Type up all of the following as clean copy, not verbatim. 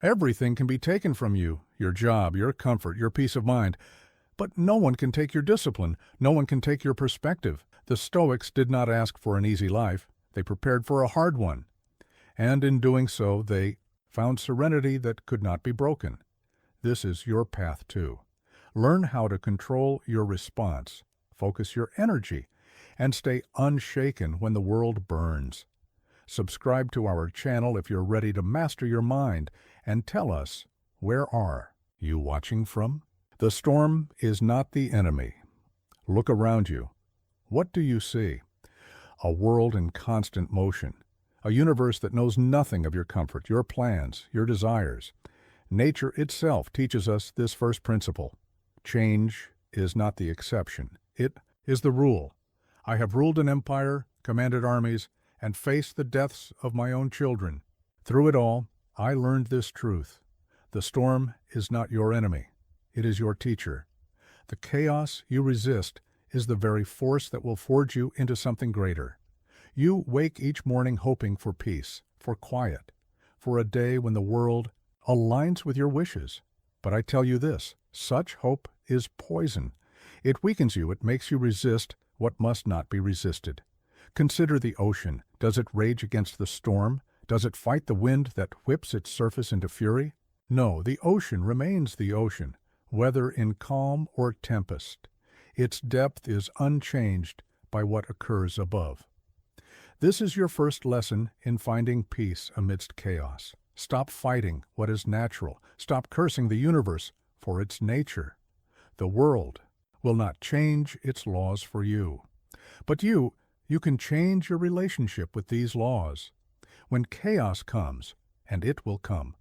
Everything can be taken from you, your job, your comfort, your peace of mind. But no one can take your discipline. No one can take your perspective. The Stoics did not ask for an easy life. They prepared for a hard one. And in doing so, they found serenity that could not be broken. This is your path too. Learn how to control your response, focus your energy, and stay unshaken when the world burns. Subscribe to our channel if you're ready to master your mind, and tell us, where are you watching from? The storm is not the enemy. Look around you. What do you see? A world in constant motion. A universe that knows nothing of your comfort, your plans, your desires. Nature itself teaches us this first principle. Change is not the exception. It is the rule. I have ruled an empire, commanded armies, and faced the deaths of my own children. Through it all, I learned this truth. The storm is not your enemy. It is your teacher. The chaos you resist is the very force that will forge you into something greater. You wake each morning hoping for peace, for quiet, for a day when the world aligns with your wishes. But I tell you this, such hope is poison. It weakens you, it makes you resist what must not be resisted. Consider the ocean. Does it rage against the storm? Does it fight the wind that whips its surface into fury? No, the ocean remains the ocean, whether in calm or tempest. Its depth is unchanged by what occurs above. This is your first lesson in finding peace amidst chaos. Stop fighting what is natural. Stop cursing the universe for its nature. The world will not change its laws for you. But you can change your relationship with these laws. When chaos comes, and it will come,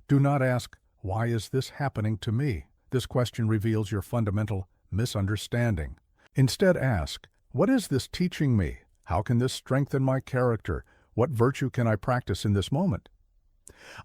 do not ask, "Why is this happening to me?" This question reveals your fundamental misunderstanding. Instead ask, "What is this teaching me? How can this strengthen my character? What virtue can I practice in this moment?"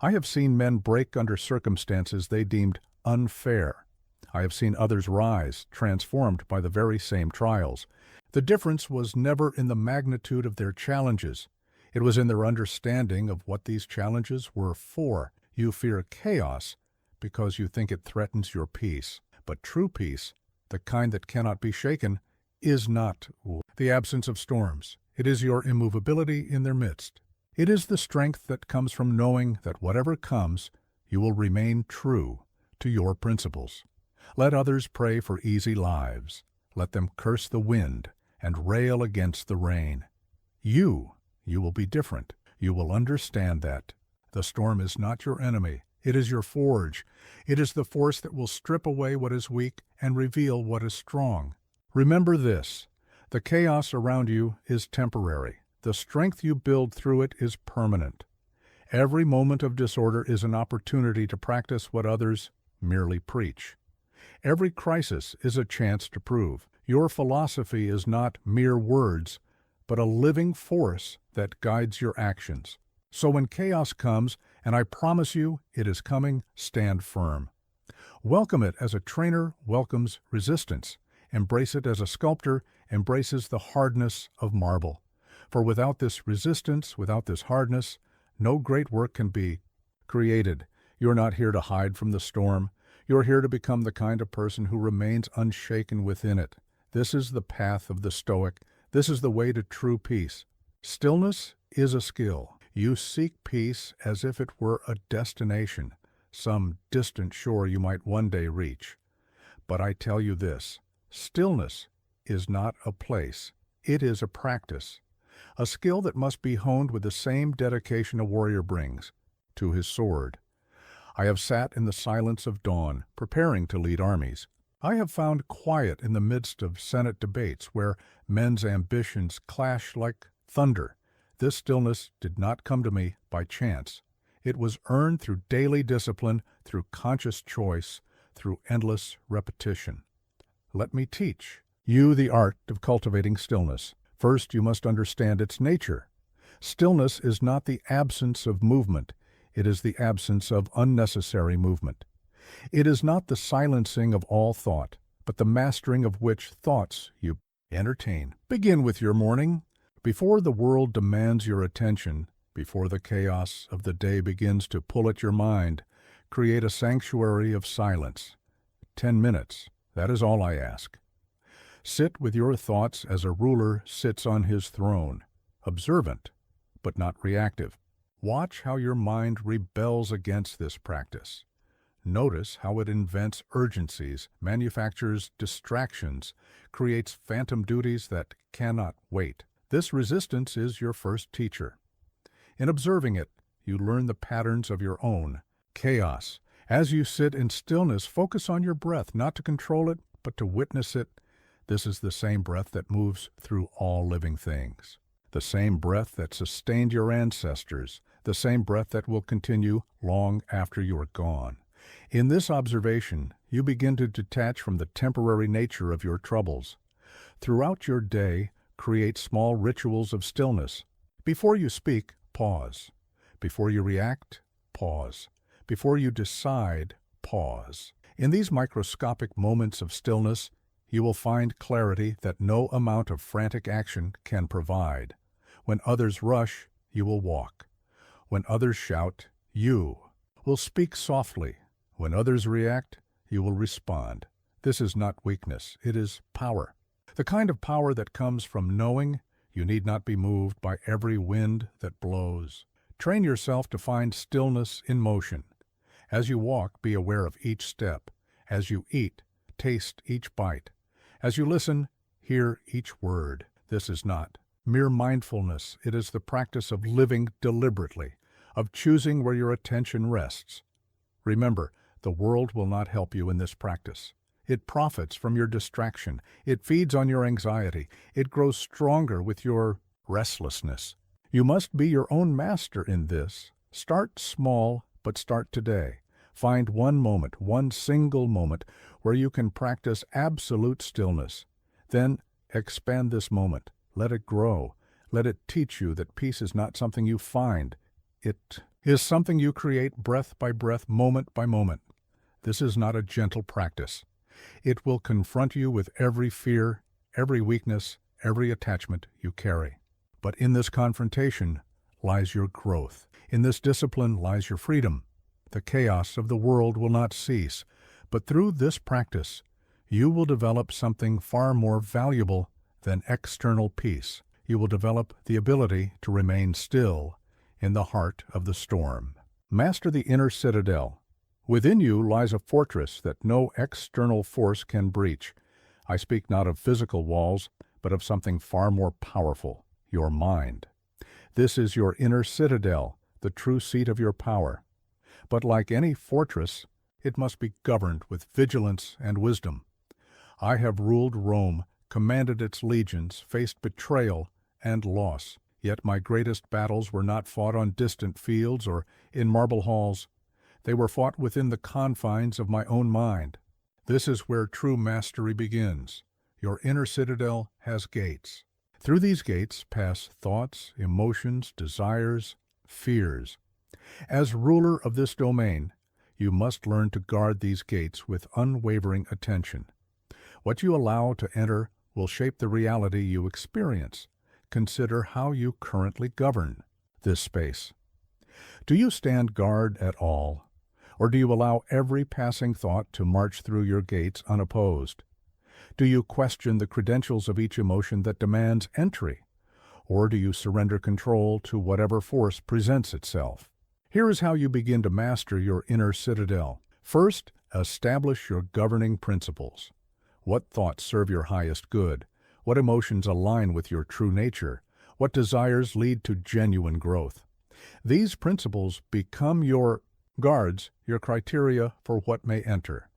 I have seen men break under circumstances they deemed unfair. I have seen others rise, transformed by the very same trials. The difference was never in the magnitude of their challenges. It was in their understanding of what these challenges were for. You fear chaos because you think it threatens your peace. But true peace, the kind that cannot be shaken, is not the absence of storms. It is your immovability in their midst. It is the strength that comes from knowing that whatever comes, you will remain true to your principles. Let others pray for easy lives. Let them curse the wind and rail against the rain. You will be different. You will understand that the storm is not your enemy. It is your forge. It is the force that will strip away what is weak and reveal what is strong. Remember this, the chaos around you is temporary. The strength you build through it is permanent. Every moment of disorder is an opportunity to practice what others merely preach. Every crisis is a chance to prove your philosophy is not mere words, but a living force that guides your actions. So when chaos comes, and I promise you it is coming, stand firm. Welcome it as a trainer welcomes resistance. Embrace it as a sculptor embraces the hardness of marble. For without this resistance, without this hardness, no great work can be created. You're not here to hide from the storm. You're here to become the kind of person who remains unshaken within it. This is the path of the Stoic. This is the way to true peace. Stillness is a skill. You seek peace as if it were a destination, some distant shore you might one day reach. But I tell you this, stillness is not a place. It is a practice, a skill that must be honed with the same dedication a warrior brings to his sword. I have sat in the silence of dawn, preparing to lead armies. I have found quiet in the midst of Senate debates where men's ambitions clash like thunder. This stillness did not come to me by chance. It was earned through daily discipline, through conscious choice, through endless repetition. Let me teach you the art of cultivating stillness. First, you must understand its nature. Stillness is not the absence of movement. It is the absence of unnecessary movement. It is not the silencing of all thought, but the mastering of which thoughts you entertain. Begin with your morning. Before the world demands your attention, before the chaos of the day begins to pull at your mind, Create a sanctuary of silence. 10 minutes, that is all I ask. Sit with your thoughts as a ruler sits on his throne, observant, but not reactive. Watch how your mind rebels against this practice. Notice how it invents urgencies, manufactures distractions, creates phantom duties that cannot wait. This resistance is your first teacher. In observing it, you learn the patterns of your own chaos. As you sit in stillness, focus on your breath, not to control it, but to witness it. This is the same breath that moves through all living things. The same breath that sustained your ancestors, the same breath that will continue long after you are gone. In this observation, you begin to detach from the temporary nature of your troubles. Throughout your day, create small rituals of stillness. Before you speak, pause. Before you react, pause. Before you decide, pause. In these microscopic moments of stillness, you will find clarity that no amount of frantic action can provide. When others rush, you will walk. When others shout, you will speak softly. When others react, you will respond. This is not weakness, it is power. The kind of power that comes from knowing you need not be moved by every wind that blows. Train yourself to find stillness in motion. As you walk, be aware of each step. As you eat, taste each bite. As you listen, hear each word. This is not mere mindfulness. It is the practice of living deliberately, of choosing where your attention rests. Remember, the world will not help you in this practice. It profits from your distraction. It feeds on your anxiety. It grows stronger with your restlessness. You must be your own master in this. Start small, but start today. Find one moment, one single moment, where you can practice absolute stillness. Then expand this moment. Let it grow. Let it teach you that peace is not something you find. It is something you create breath by breath, moment by moment. This is not a gentle practice. It will confront you with every fear, every weakness, every attachment you carry. But in this confrontation lies your growth. In this discipline lies your freedom. The chaos of the world will not cease, but through this practice, you will develop something far more valuable than external peace. You will develop the ability to remain still in the heart of the storm. Master the inner citadel. Within you lies a fortress that no external force can breach. I speak not of physical walls, but of something far more powerful, your mind. This is your inner citadel, the true seat of your power. But like any fortress, it must be governed with vigilance and wisdom. I have ruled Rome, commanded its legions, faced betrayal and loss. Yet my greatest battles were not fought on distant fields or in marble halls. They were fought within the confines of my own mind. This is where true mastery begins. Your inner citadel has gates. Through these gates pass thoughts, emotions, desires, fears. As ruler of this domain, you must learn to guard these gates with unwavering attention. What you allow to enter will shape the reality you experience. Consider how you currently govern this space. Do you stand guard at all, or do you allow every passing thought to march through your gates unopposed? Do you question the credentials of each emotion that demands entry, or do you surrender control to whatever force presents itself? Here is how you begin to master your inner citadel. First, establish your governing principles. What thoughts serve your highest good? What emotions align with your true nature? What desires lead to genuine growth? These principles become your guards, your criteria for what may enter.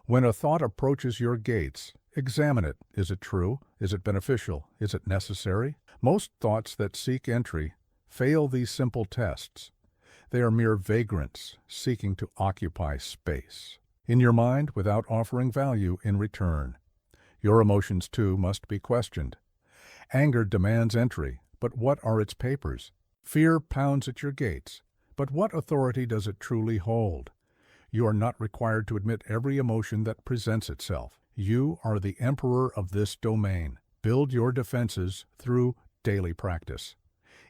When a thought approaches your gates, examine it. Is it true? Is it beneficial? Is it necessary? Most thoughts that seek entry fail these simple tests. They are mere vagrants seeking to occupy space in your mind without offering value in return. Your emotions, too, must be questioned. Anger demands entry, but what are its papers? Fear pounds at your gates, but what authority does it truly hold? You are not required to admit every emotion that presents itself. You are the emperor of this domain. Build your defenses through daily practice.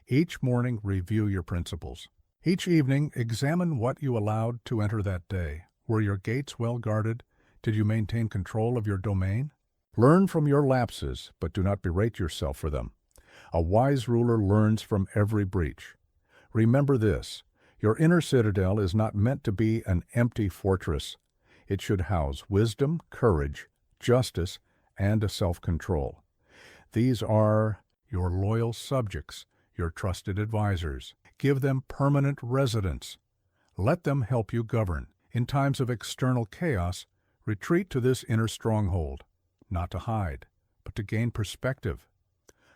Each morning, review your principles. Each evening, examine what you allowed to enter that day. Were your gates well guarded? Did you maintain control of your domain? Learn from your lapses, but do not berate yourself for them. A wise ruler learns from every breach. Remember this: your inner citadel is not meant to be an empty fortress. It should house wisdom, courage, justice, and a self-control. These are your loyal subjects, your trusted advisors. Give them permanent residence. Let them help you govern. In times of external chaos, retreat to this inner stronghold, not to hide, but to gain perspective.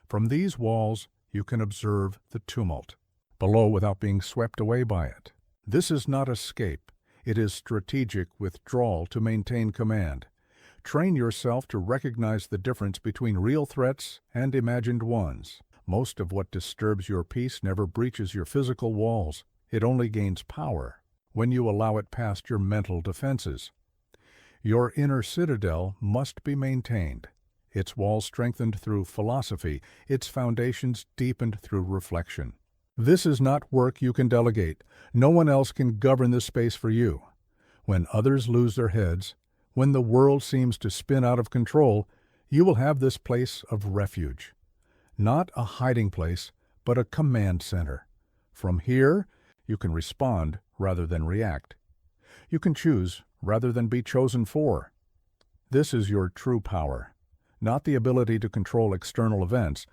From these walls, you can observe the tumult below without being swept away by it. This is not escape. It is strategic withdrawal to maintain command. Train yourself to recognize the difference between real threats and imagined ones. Most of what disturbs your peace never breaches your physical walls. It only gains power when you allow it past your mental defenses. Your inner citadel must be maintained, its walls strengthened through philosophy, its foundations deepened through reflection. This is not work you can delegate. No one else can govern this space for you. When others lose their heads, when the world seems to spin out of control, you will have this place of refuge. Not a hiding place, but a command center. From here, you can respond rather than react. You can choose rather than be chosen for. This is your true power, not the ability to control external events,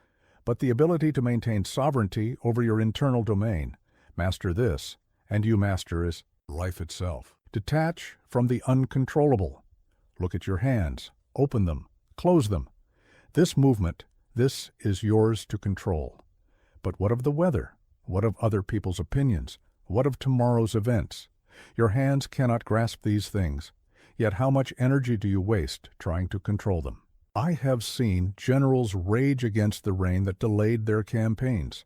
but the ability to maintain sovereignty over your internal domain. Master this, and you master life itself. Detach from the uncontrollable. Look at your hands. Open them. Close them. This movement, this is yours to control. But what of the weather? What of other people's opinions? What of tomorrow's events? Your hands cannot grasp these things. Yet how much energy do you waste trying to control them? I have seen generals rage against the rain that delayed their campaigns.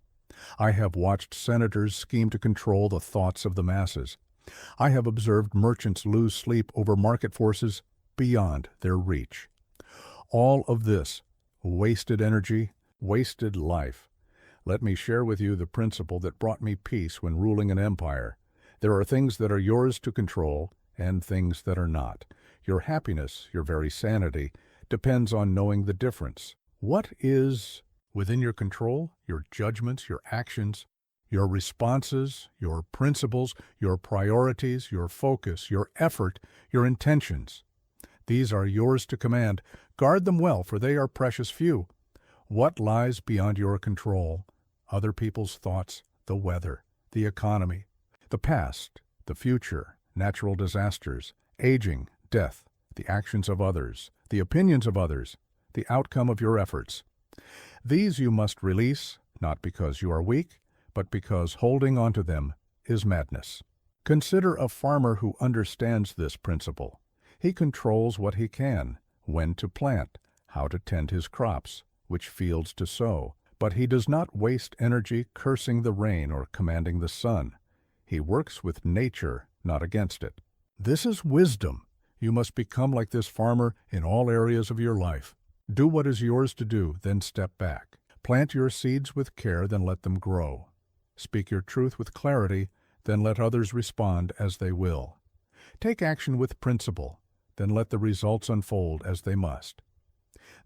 I have watched senators scheme to control the thoughts of the masses. I have observed merchants lose sleep over market forces beyond their reach. All of this, wasted energy, wasted life. Let me share with you the principle that brought me peace when ruling an empire. There are things that are yours to control and things that are not. Your happiness, your very sanity, depends on knowing the difference. What is within your control? Your judgments, your actions, your responses, your principles, your priorities, your focus, your effort, your intentions. These are yours to command. Guard them well, for they are precious few. What lies beyond your control? Other people's thoughts, the weather, the economy, the past, the future, natural disasters, aging, death, the actions of others, the opinions of others, the outcome of your efforts. These you must release, not because you are weak, but because holding on to them is madness. Consider a farmer who understands this principle. He controls what he can, when to plant, how to tend his crops, which fields to sow, but he does not waste energy cursing the rain or commanding the sun. He works with nature, not against it. This is wisdom. You must become like this farmer in all areas of your life. Do what is yours to do, then step back. Plant your seeds with care, then let them grow. Speak your truth with clarity, then let others respond as they will. Take action with principle, then let the results unfold as they must.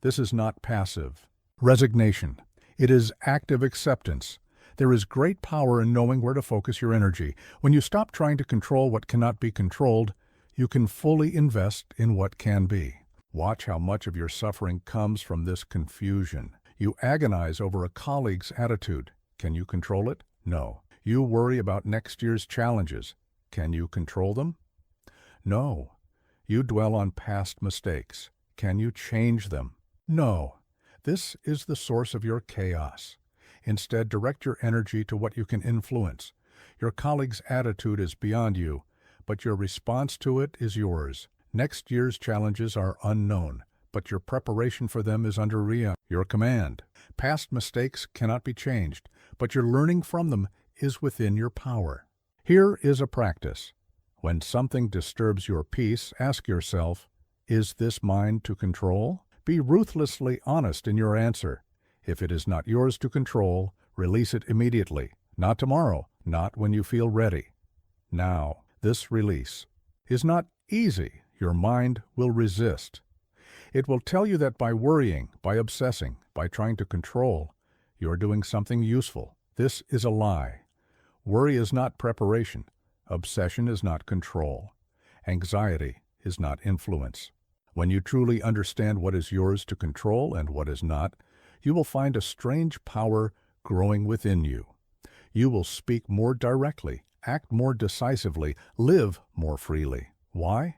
This is not passive resignation. It is active acceptance. There is great power in knowing where to focus your energy. When you stop trying to control what cannot be controlled, you can fully invest in what can be. Watch how much of your suffering comes from this confusion. You agonize over a colleague's attitude. Can you control it? No. You worry about next year's challenges. Can you control them? No. You dwell on past mistakes. Can you change them? No. This is the source of your chaos. Instead, direct your energy to what you can influence. Your colleague's attitude is beyond you, but your response to it is yours. Next year's challenges are unknown, but your preparation for them is under your command. Past mistakes cannot be changed, but your learning from them is within your power. Here is a practice. When something disturbs your peace, ask yourself, is this mine to control? Be ruthlessly honest in your answer. If it is not yours to control, release it immediately. Not tomorrow, not when you feel ready. Now, this release is not easy. Your mind will resist. It will tell you that by worrying, by obsessing, by trying to control, you are doing something useful. This is a lie. Worry is not preparation. Obsession is not control. Anxiety is not influence. When you truly understand what is yours to control and what is not, you will find a strange power growing within you. You will speak more directly, act more decisively, live more freely. Why?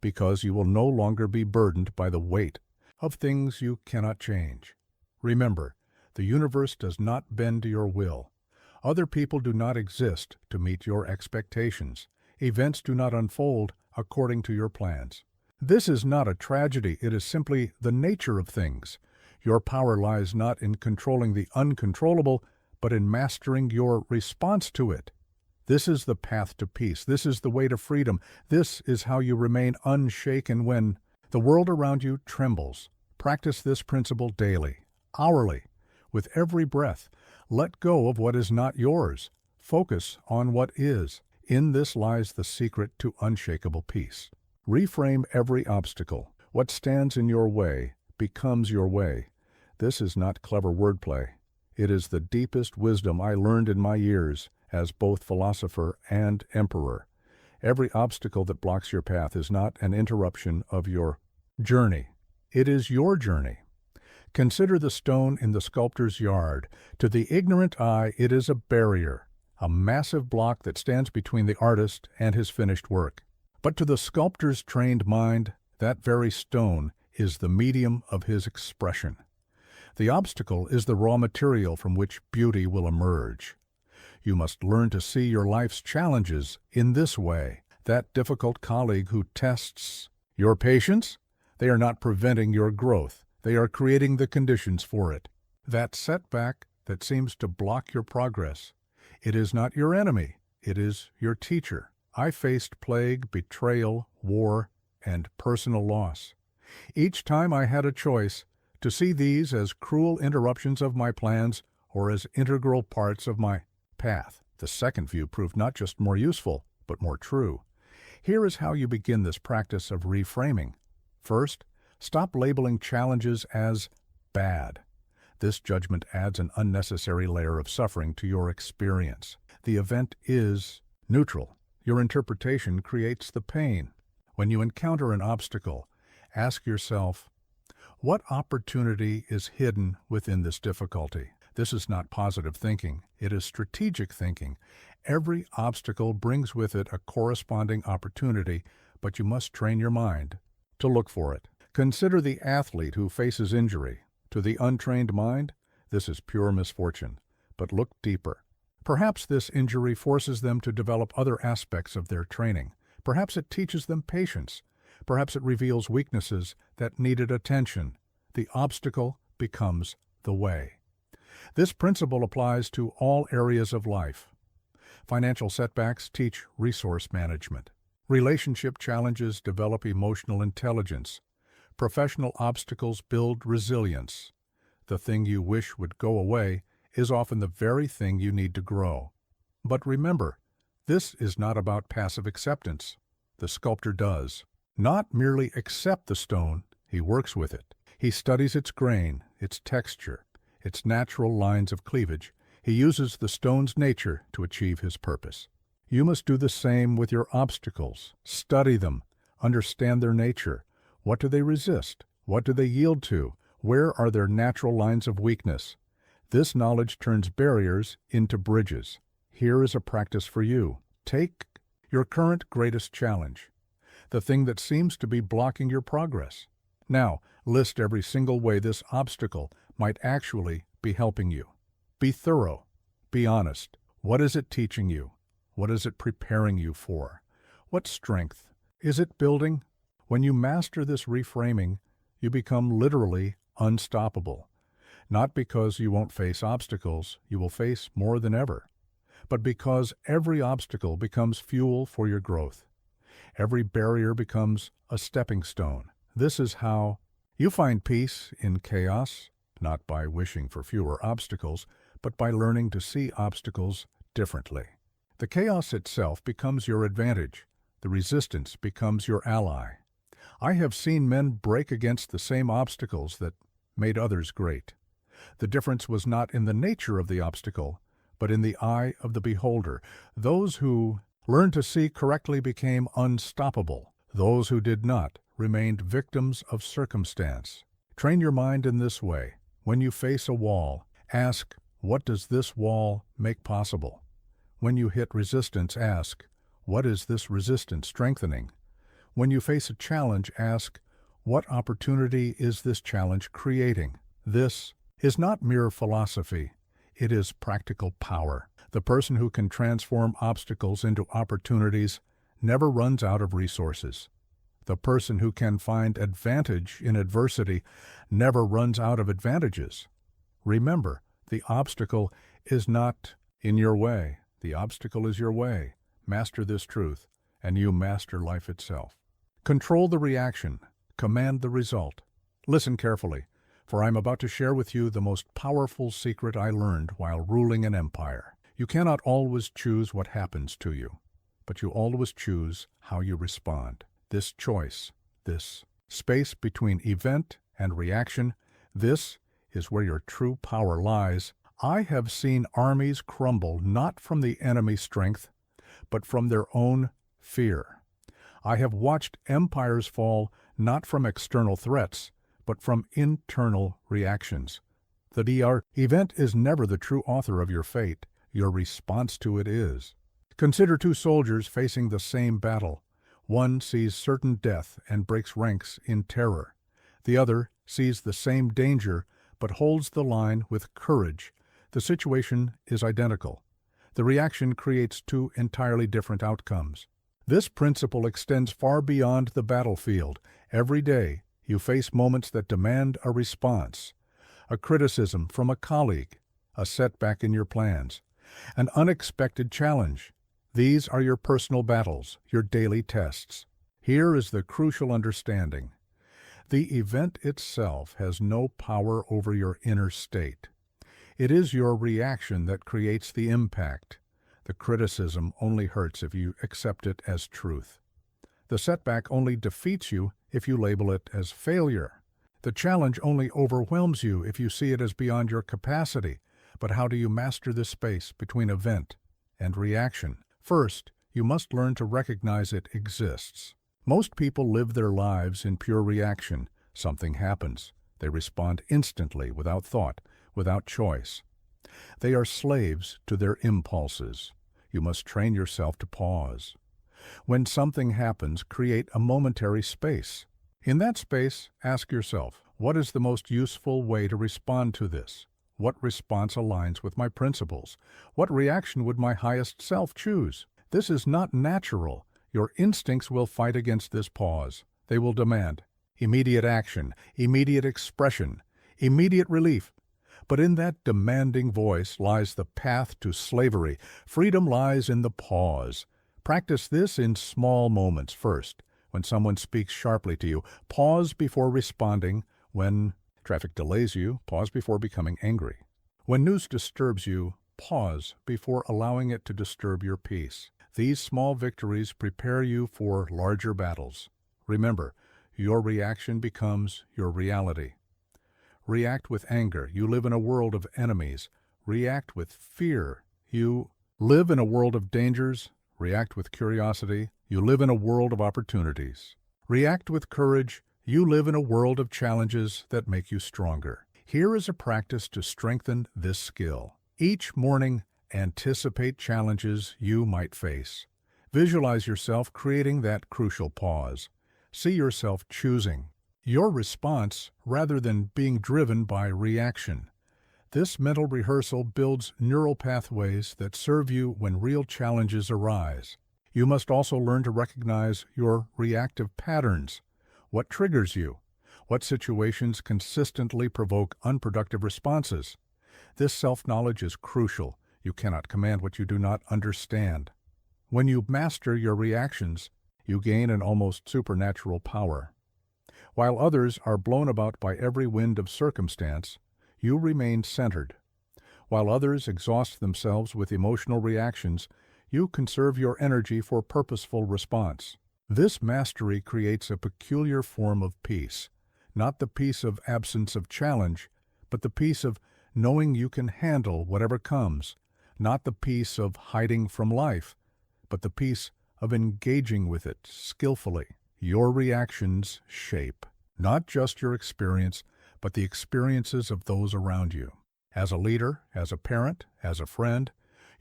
Because you will no longer be burdened by the weight of things you cannot change. Remember, the universe does not bend to your will. Other people do not exist to meet your expectations. Events do not unfold according to your plans. This is not a tragedy, it is simply the nature of things. Your power lies not in controlling the uncontrollable, but in mastering your response to it. This is the path to peace. This is the way to freedom. This is how you remain unshaken when the world around you trembles. Practice this principle daily, hourly, with every breath. Let go of what is not yours. Focus on what is. In this lies the secret to unshakable peace. Reframe every obstacle. What stands in your way becomes your way. This is not clever wordplay. It is the deepest wisdom I learned in my years as both philosopher and emperor. Every obstacle that blocks your path is not an interruption of your journey. It is your journey. Consider the stone in the sculptor's yard. To the ignorant eye, it is a barrier, a massive block that stands between the artist and his finished work. But to the sculptor's trained mind, that very stone is the medium of his expression. The obstacle is the raw material from which beauty will emerge. You must learn to see your life's challenges in this way. That difficult colleague who tests your patience, they are not preventing your growth. They are creating the conditions for it. That setback that seems to block your progress, it is not your enemy. It is your teacher. I faced plague, betrayal, war, and personal loss. Each time I had a choice to see these as cruel interruptions of my plans or as integral parts of my path. The second view proved not just more useful, but more true. Here is how you begin this practice of reframing. First, stop labeling challenges as bad. This judgment adds an unnecessary layer of suffering to your experience. The event is neutral. Your interpretation creates the pain. When you encounter an obstacle, ask yourself, what opportunity is hidden within this difficulty? This is not positive thinking. It is strategic thinking. Every obstacle brings with it a corresponding opportunity, but you must train your mind to look for it. Consider the athlete who faces injury. To the untrained mind, this is pure misfortune. But look deeper. Perhaps this injury forces them to develop other aspects of their training. Perhaps it teaches them patience. Perhaps it reveals weaknesses that needed attention. The obstacle becomes the way. This principle applies to all areas of life. Financial setbacks teach resource management. Relationship challenges develop emotional intelligence. Professional obstacles build resilience. The thing you wish would go away is often the very thing you need to grow. But remember, this is not about passive acceptance. The sculptor does not merely accept the stone, he works with it. He studies its grain, its texture, its natural lines of cleavage. He uses the stone's nature to achieve his purpose. You must do the same with your obstacles. Study them, understand their nature. What do they resist? What do they yield to? Where are their natural lines of weakness? This knowledge turns barriers into bridges. Here is a practice for you. Take your current greatest challenge, the thing that seems to be blocking your progress. Now, list every single way this obstacle might actually be helping you. Be thorough. Be honest. What is it teaching you? What is it preparing you for? What strength is it building? When you master this reframing, you become literally unstoppable. Not because you won't face obstacles, you will face more than ever, but because every obstacle becomes fuel for your growth. Every barrier becomes a stepping stone. This is how you find peace in chaos, not by wishing for fewer obstacles, but by learning to see obstacles differently. The chaos itself becomes your advantage. The resistance becomes your ally. I have seen men break against the same obstacles that made others great. The difference was not in the nature of the obstacle, but in the eye of the beholder. Those who learned to see correctly became unstoppable. Those who did not remained victims of circumstance. Train your mind in this way. When you face a wall, ask, what does this wall make possible? When you hit resistance, ask, what is this resistance strengthening? When you face a challenge, ask, what opportunity is this challenge creating? This is not mere philosophy. It is practical power. The person who can transform obstacles into opportunities never runs out of resources. The person who can find advantage in adversity never runs out of advantages. Remember, the obstacle is not in your way. The obstacle is your way. Master this truth, and you master life itself. Control the reaction. Command the result. Listen carefully, for I am about to share with you the most powerful secret I learned while ruling an empire. You cannot always choose what happens to you, but you always choose how you respond. This choice, this space between event and reaction, this is where your true power lies. I have seen armies crumble not from the enemy's strength, but from their own fear. I have watched empires fall not from external threats, but from internal reactions. The event is never the true author of your fate. Your response to it is. Consider two soldiers facing the same battle. One sees certain death and breaks ranks in terror. The other sees the same danger but holds the line with courage. The situation is identical. The reaction creates two entirely different outcomes. This principle extends far beyond the battlefield. Every day, you face moments that demand a response. A criticism from a colleague, a setback in your plans, an unexpected challenge. These are your personal battles, your daily tests. Here is the crucial understanding. The event itself has no power over your inner state. It is your reaction that creates the impact. The criticism only hurts if you accept it as truth. The setback only defeats you if you label it as failure. The challenge only overwhelms you if you see it as beyond your capacity. But how do you master this space between event and reaction? First, you must learn to recognize it exists. Most people live their lives in pure reaction. Something happens. They respond instantly, without thought, without choice. They are slaves to their impulses. You must train yourself to pause. When something happens, create a momentary space. In that space, ask yourself, what is the most useful way to respond to this? What response aligns with my principles? What reaction would my highest self choose? This is not natural. Your instincts will fight against this pause. They will demand immediate action, immediate expression, immediate relief. But in that demanding voice lies the path to slavery. Freedom lies in the pause. Practice this in small moments first. When someone speaks sharply to you, pause before responding. When traffic delays you, pause before becoming angry. When news disturbs you, pause before allowing it to disturb your peace. These small victories prepare you for larger battles. Remember, your reaction becomes your reality. React with anger. You live in a world of enemies. React with fear. You live in a world of dangers. React with curiosity. You live in a world of opportunities. React with courage. You live in a world of challenges that make you stronger. Here is a practice to strengthen this skill. Each morning, anticipate challenges you might face. Visualize yourself creating that crucial pause. See yourself choosing your response rather than being driven by reaction. This mental rehearsal builds neural pathways that serve you when real challenges arise. You must also learn to recognize your reactive patterns. What triggers you? What situations consistently provoke unproductive responses? This self-knowledge is crucial. You cannot command what you do not understand. When you master your reactions, you gain an almost supernatural power. While others are blown about by every wind of circumstance, you remain centered. While others exhaust themselves with emotional reactions, you conserve your energy for purposeful response. This mastery creates a peculiar form of peace, not the peace of absence of challenge, but the peace of knowing you can handle whatever comes, not the peace of hiding from life, but the peace of engaging with it skillfully. Your reactions shape not just your experience, but the experiences of those around you. As a leader, as a parent, as a friend,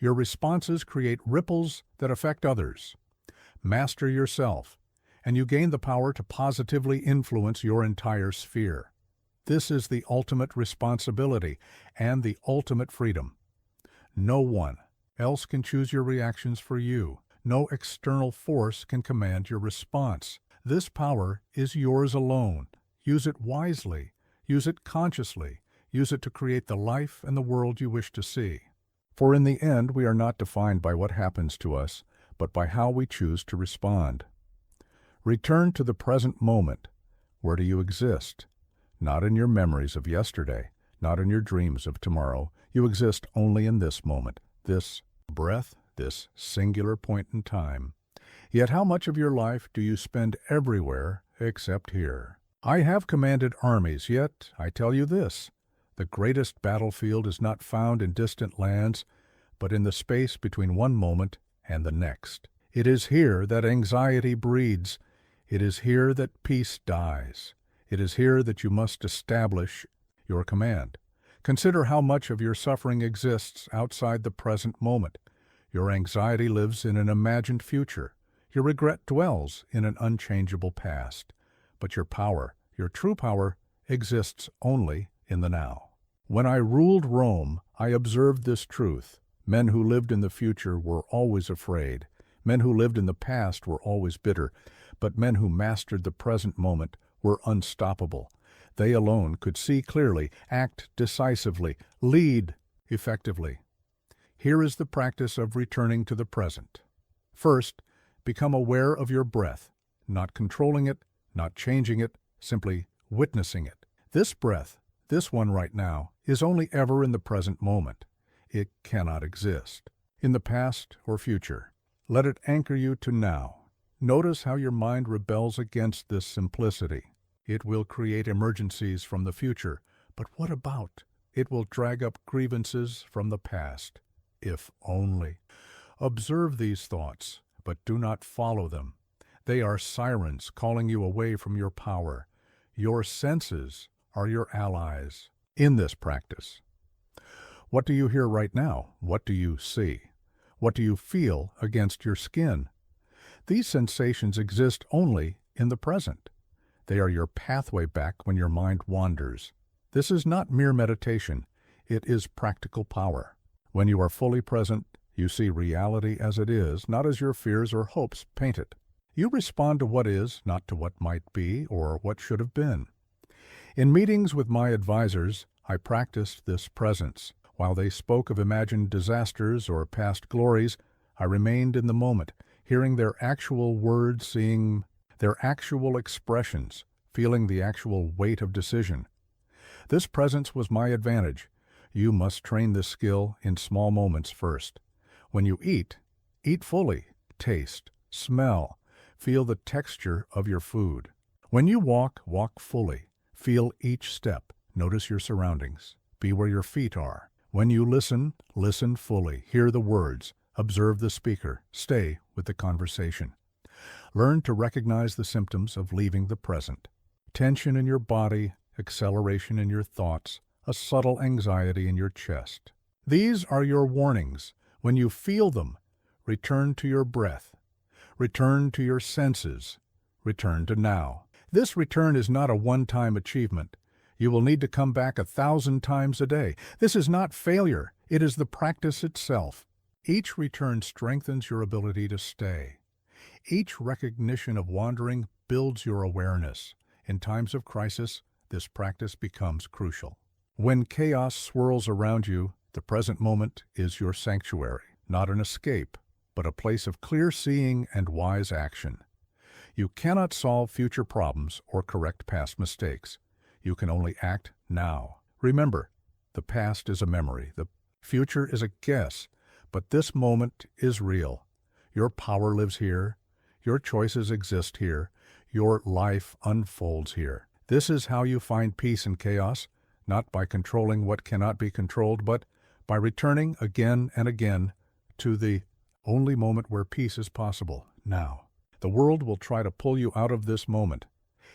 your responses create ripples that affect others. Master yourself, and you gain the power to positively influence your entire sphere. This is the ultimate responsibility and the ultimate freedom. No one else can choose your reactions for you. No external force can command your response. This power is yours alone. Use it wisely. Use it consciously. Use it to create the life and the world you wish to see. For in the end, we are not defined by what happens to us, but by how we choose to respond. Return to the present moment. Where do you exist? Not in your memories of yesterday, not in your dreams of tomorrow. You exist only in this moment, this breath, this singular point in time. Yet how much of your life do you spend everywhere except here? I have commanded armies, yet I tell you this: the greatest battlefield is not found in distant lands, but in the space between one moment and the next. It is here that anxiety breeds. It is here that peace dies. It is here that you must establish your command. Consider how much of your suffering exists outside the present moment. Your anxiety lives in an imagined future. Your regret dwells in an unchangeable past. But your power, your true power, exists only in the now. When I ruled Rome, I observed this truth. Men who lived in the future were always afraid. Men who lived in the past were always bitter. But men who mastered the present moment were unstoppable. They alone could see clearly, act decisively, lead effectively. Here is the practice of returning to the present. First, become aware of your breath, not controlling it, not changing it, simply witnessing it. This breath, this one right now, is only ever in the present moment. It cannot exist in the past or future. Let it anchor you to now. Notice how your mind rebels against this simplicity. It will create emergencies from the future, but what about? It will drag up grievances from the past. If only. Observe these thoughts, but do not follow them. They are sirens calling you away from your power. Your senses are your allies in this practice. What do you hear right now? What do you see? What do you feel against your skin? These sensations exist only in the present. They are your pathway back when your mind wanders. This is not mere meditation. It is practical power. When you are fully present, you see reality as it is, not as your fears or hopes paint it. You respond to what is, not to what might be or what should have been. In meetings with my advisors, I practiced this presence. While they spoke of imagined disasters or past glories, I remained in the moment, hearing their actual words, seeing their actual expressions, feeling the actual weight of decision. This presence was my advantage. You must train this skill in small moments first. When you eat, eat fully, taste, smell, feel the texture of your food. When you walk, walk fully, feel each step, notice your surroundings, be where your feet are. When you listen, listen fully, hear the words, observe the speaker, stay with the conversation. Learn to recognize the symptoms of leaving the present. Tension in your body, acceleration in your thoughts, a subtle anxiety in your chest. These are your warnings. When you feel them, return to your breath. Return to your senses. Return to now. This return is not a one-time achievement. You will need to come back 1,000 times a day. This is not failure. It is the practice itself. Each return strengthens your ability to stay. Each recognition of wandering builds your awareness. In times of crisis, this practice becomes crucial. When chaos swirls around you, the present moment is your sanctuary, not an escape, but a place of clear seeing and wise action. You cannot solve future problems or correct past mistakes. You can only act now. Remember, the past is a memory. The Future is a guess, but this moment is real. Your power lives here. Your choices exist here. Your life unfolds here. This is how you find peace in chaos, not by controlling what cannot be controlled, but by returning again and again to the only moment where peace is possible, now. The world will try to pull you out of this moment.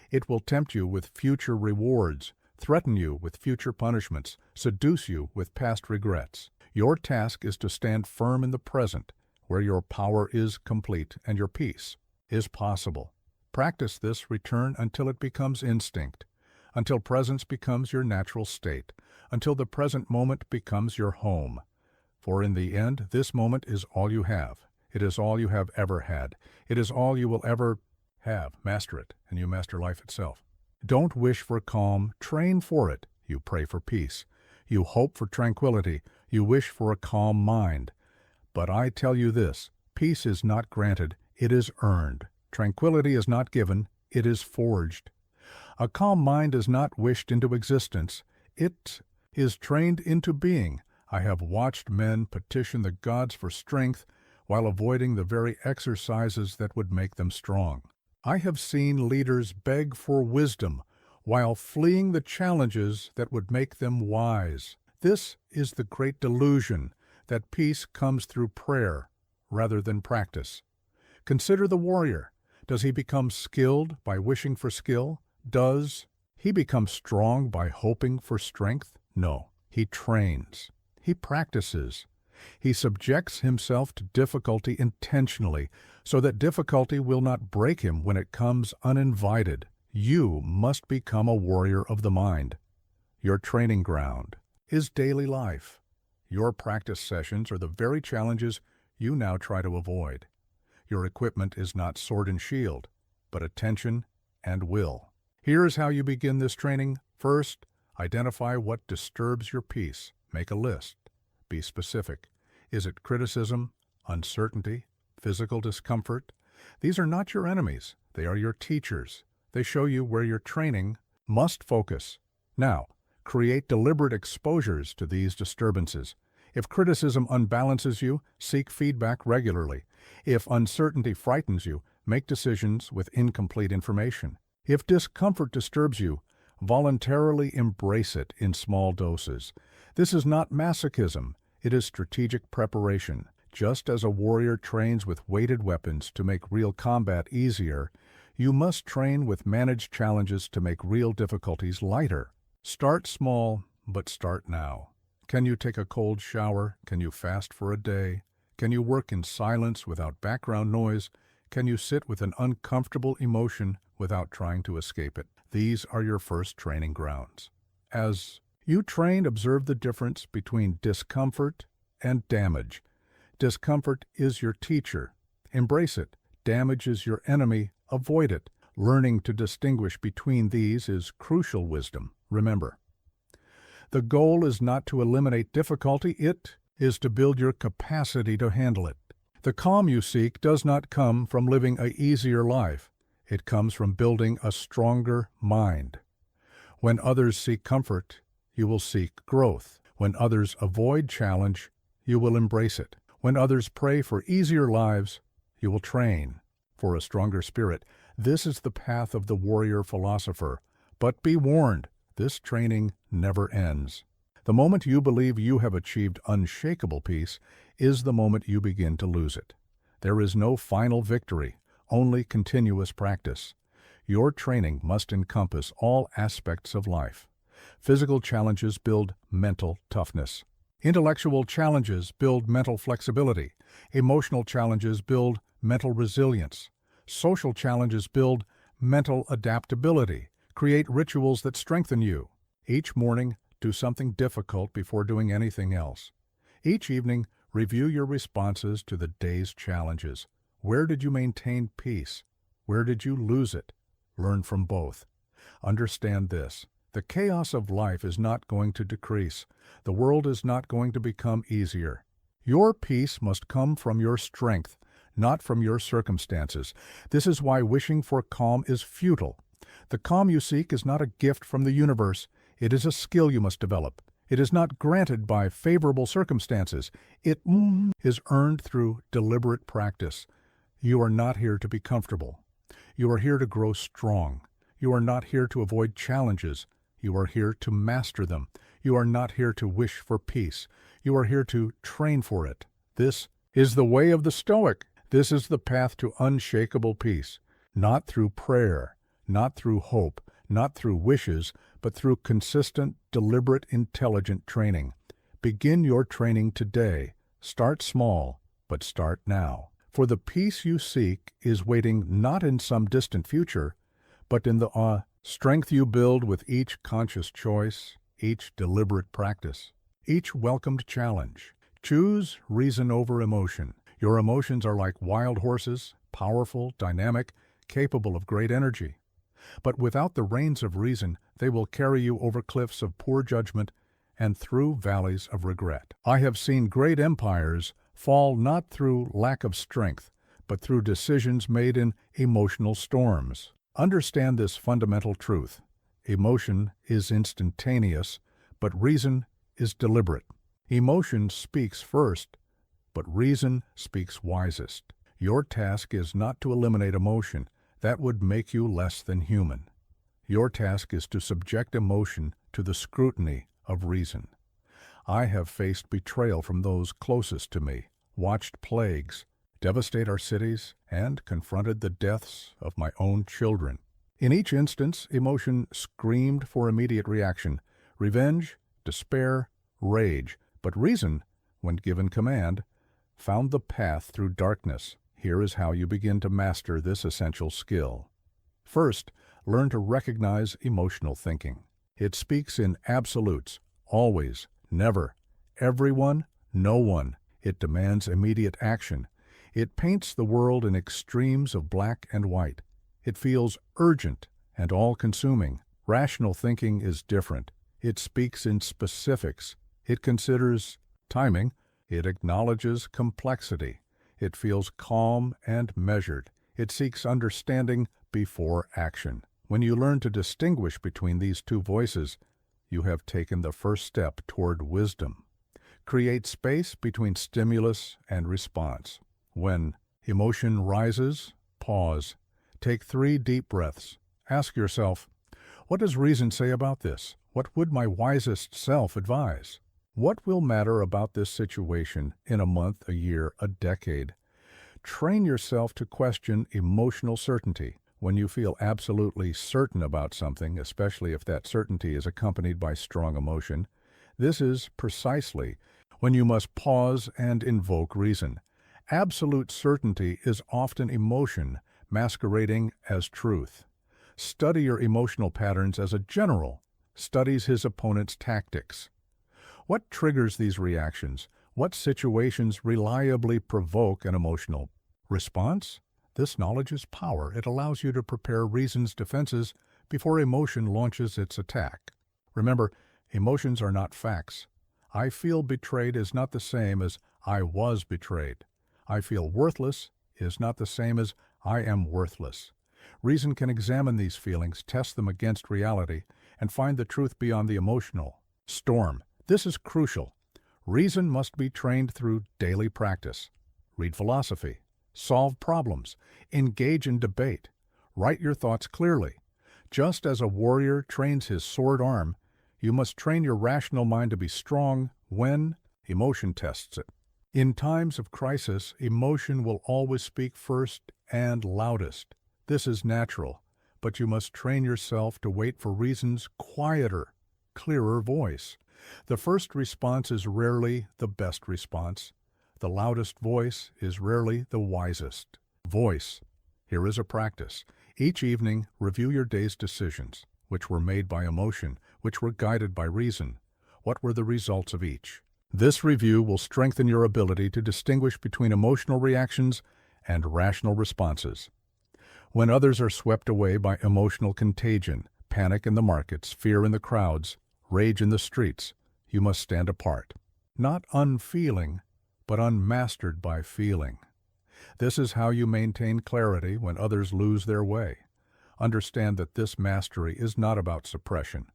It will tempt you with future rewards, threaten you with future punishments, seduce you with past regrets. Your task is to stand firm in the present, where your power is complete and your peace is possible. Practice this return until it becomes instinct, until presence becomes your natural state, until the present moment becomes your home. For in the end, this moment is all you have. It is all you have ever had. It is all you will ever have. Master it, and you master life itself. Don't wish for calm, train for it. You pray for peace. You hope for tranquility. You wish for a calm mind. But I tell you this, peace is not granted, it is earned. Tranquility is not given, it is forged. A calm mind is not wished into existence, it is trained into being. I have watched men petition the gods for strength while avoiding the very exercises that would make them strong. I have seen leaders beg for wisdom while fleeing the challenges that would make them wise. This is the great delusion that peace comes through prayer rather than practice. Consider the warrior. Does he become skilled by wishing for skill? Does he become strong by hoping for strength? No. He trains. He practices. He subjects himself to difficulty intentionally so that difficulty will not break him when it comes uninvited. You must become a warrior of the mind. Your training ground is daily life. Your practice sessions are the very challenges you now try to avoid. Your equipment is not sword and shield, but attention and will. Here is how you begin this training. First, identify what disturbs your peace. Make a list. Be specific. Is it criticism, uncertainty, physical discomfort? These are not your enemies. They are your teachers. They show you where your training must focus. Now, create deliberate exposures to these disturbances. If criticism unbalances you, seek feedback regularly. If uncertainty frightens you, make decisions with incomplete information. If discomfort disturbs you, voluntarily embrace it in small doses. This is not masochism. It is strategic preparation. Just as a warrior trains with weighted weapons to make real combat easier, you must train with managed challenges to make real difficulties lighter. Start small, but start now. Can you take a cold shower? Can you fast for a day? Can you work in silence without background noise? Can you sit with an uncomfortable emotion without trying to escape it? These are your first training grounds. As you train, observe the difference between discomfort and damage. Discomfort is your teacher. Embrace it. Damage is your enemy. Avoid it. Learning to distinguish between these is crucial wisdom. Remember, the goal is not to eliminate difficulty, it is to build your capacity to handle it. The calm you seek does not come from living an easier life. It comes from building a stronger mind. When others seek comfort, you will seek growth. When others avoid challenge, you will embrace it. When others pray for easier lives, you will train for a stronger spirit. This is the path of the warrior philosopher. But be warned, this training never ends. The moment you believe you have achieved unshakable peace is the moment you begin to lose it. There is no final victory, only continuous practice. Your training must encompass all aspects of life. Physical challenges build mental toughness. Intellectual challenges build mental flexibility. Emotional challenges build mental resilience. Social challenges build mental adaptability. Create rituals that strengthen you. Each morning, do something difficult before doing anything else. Each evening, review your responses to the day's challenges. Where did you maintain peace? Where did you lose it? Learn from both. Understand this. The chaos of life is not going to decrease. The world is not going to become easier. Your peace must come from your strength, not from your circumstances. This is why wishing for calm is futile. The calm you seek is not a gift from the universe. It is a skill you must develop. It is not granted by favorable circumstances. It is earned through deliberate practice. You are not here to be comfortable. You are here to grow strong. You are not here to avoid challenges. You are here to master them. You are not here to wish for peace. You are here to train for it. This is the way of the Stoic. This is the path to unshakable peace, not through prayer, not through hope, not through wishes, but through consistent, deliberate, intelligent training. Begin your training today. Start small, but start now. For the peace you seek is waiting not in some distant future, but in the strength you build with each conscious choice, each deliberate practice, each welcomed challenge. Choose reason over emotion. Your emotions are like wild horses, powerful, dynamic, capable of great energy. But without the reins of reason, they will carry you over cliffs of poor judgment and through valleys of regret. I have seen great empires fall not through lack of strength, but through decisions made in emotional storms. Understand this fundamental truth. Emotion is instantaneous, but reason is deliberate. Emotion speaks first, but reason speaks wisest. Your task is not to eliminate emotion. That would make you less than human. Your task is to subject emotion to the scrutiny of reason. I have faced betrayal from those closest to me, watched plagues devastate our cities, and confronted the deaths of my own children. In each instance, emotion screamed for immediate reaction, revenge, despair, rage, but reason, when given command, found the path through darkness. Here is how you begin to master this essential skill. First, learn to recognize emotional thinking. It speaks in absolutes, always, never, everyone, no one. It demands immediate action. It paints the world in extremes of black and white. It feels urgent and all-consuming. Rational thinking is different. It speaks in specifics. It considers timing. It acknowledges complexity. It feels calm and measured. It seeks understanding before action. When you learn to distinguish between these two voices, you have taken the first step toward wisdom. Create space between stimulus and response. When emotion rises, pause. Take 3 deep breaths. Ask yourself, what does reason say about this? What would my wisest self advise? What will matter about this situation in a month, a year, a decade? Train yourself to question emotional certainty. When you feel absolutely certain about something, especially if that certainty is accompanied by strong emotion, this is precisely when you must pause and invoke reason. Absolute certainty is often emotion masquerading as truth. Study your emotional patterns as a general studies his opponent's tactics. What triggers these reactions? What situations reliably provoke an emotional response? This knowledge is power. It allows you to prepare reason's defenses before emotion launches its attack. Remember, emotions are not facts. I feel betrayed is not the same as I was betrayed. I feel worthless is not the same as I am worthless. Reason can examine these feelings, test them against reality, and find the truth beyond the emotional storm. This is crucial. Reason must be trained through daily practice. Read philosophy. Solve problems. Engage in debate. Write your thoughts clearly. Just as a warrior trains his sword arm, you must train your rational mind to be strong when emotion tests it. In times of crisis, emotion will always speak first and loudest. This is natural, but you must train yourself to wait for reason's quieter, clearer voice. The first response is rarely the best response. The loudest voice is rarely the wisest voice. Here is a practice. Each evening, review your day's decisions, which were made by emotion, which were guided by reason. What were the results of each? This review will strengthen your ability to distinguish between emotional reactions and rational responses. When others are swept away by emotional contagion, panic in the markets, fear in the crowds, rage in the streets, you must stand apart. Not unfeeling, but unmastered by feeling. This is how you maintain clarity when others lose their way. Understand that this mastery is not about suppression.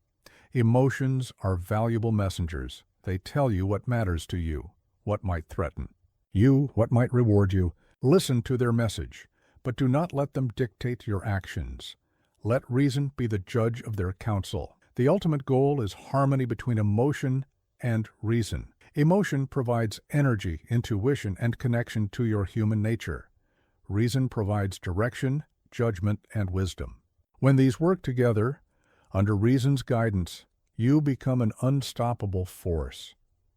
Emotions are valuable messengers. They tell you what matters to you, what might threaten you, what might reward you. Listen to their message, but do not let them dictate your actions. Let reason be the judge of their counsel. The ultimate goal is harmony between emotion and reason. Emotion provides energy, intuition, and connection to your human nature. Reason provides direction, judgment, and wisdom. When these work together, under reason's guidance, you become an unstoppable force.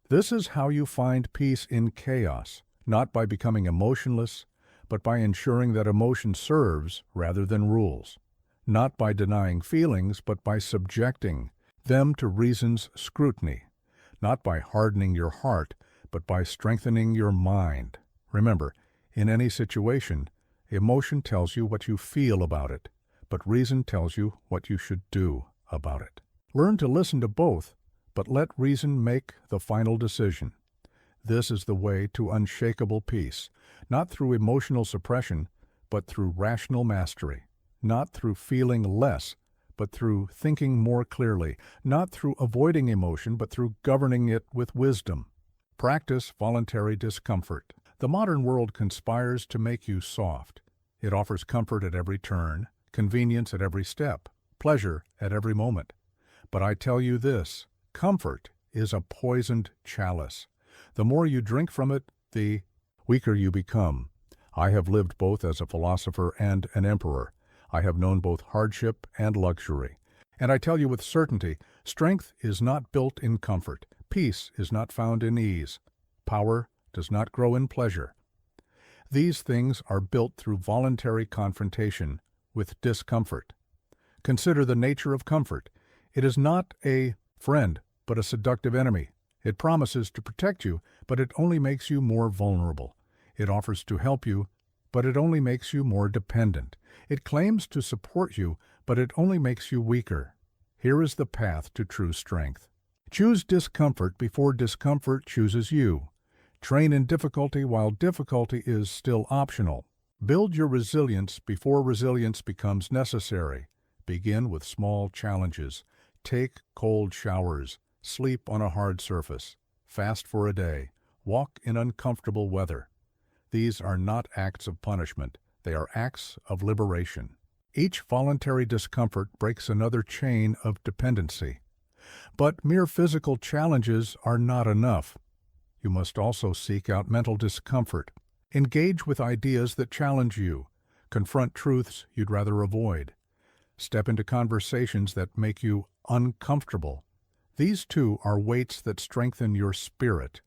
This is how you find peace in chaos, not by becoming emotionless, but by ensuring that emotion serves rather than rules. Not by denying feelings, but by subjecting them to reason's scrutiny. Not by hardening your heart, but by strengthening your mind. Remember, in any situation, emotion tells you what you feel about it, but reason tells you what you should do about it. Learn to listen to both, but let reason make the final decision. This is the way to unshakable peace, not through emotional suppression, but through rational mastery. Not through feeling less, but through thinking more clearly. Not through avoiding emotion, but through governing it with wisdom. Practice voluntary discomfort. The modern world conspires to make you soft. It offers comfort at every turn, convenience at every step, pleasure at every moment. But I tell you this, comfort is a poisoned chalice. The more you drink from it, the weaker you become. I have lived both as a philosopher and an emperor. I have known both hardship and luxury. And I tell you with certainty, strength is not built in comfort. Peace is not found in ease. Power does not grow in pleasure. These things are built through voluntary confrontation with discomfort. Consider the nature of comfort. It is not a friend, but a seductive enemy. It promises to protect you, but it only makes you more vulnerable. It offers to help you, but it only makes you more dependent. It claims to support you, but it only makes you weaker. Here is the path to true strength. Choose discomfort before discomfort chooses you. Train in difficulty while difficulty is still optional. Build your resilience before resilience becomes necessary. Begin with small challenges. Take cold showers. Sleep on a hard surface. Fast for a day. Walk in uncomfortable weather. These are not acts of punishment. They are acts of liberation. Each voluntary discomfort breaks another chain of dependency. But mere physical challenges are not enough. You must also seek out mental discomfort. Engage with ideas that challenge you. Confront truths you'd rather avoid. Step into conversations that make you uncomfortable. These too are weights that strengthen your spirit.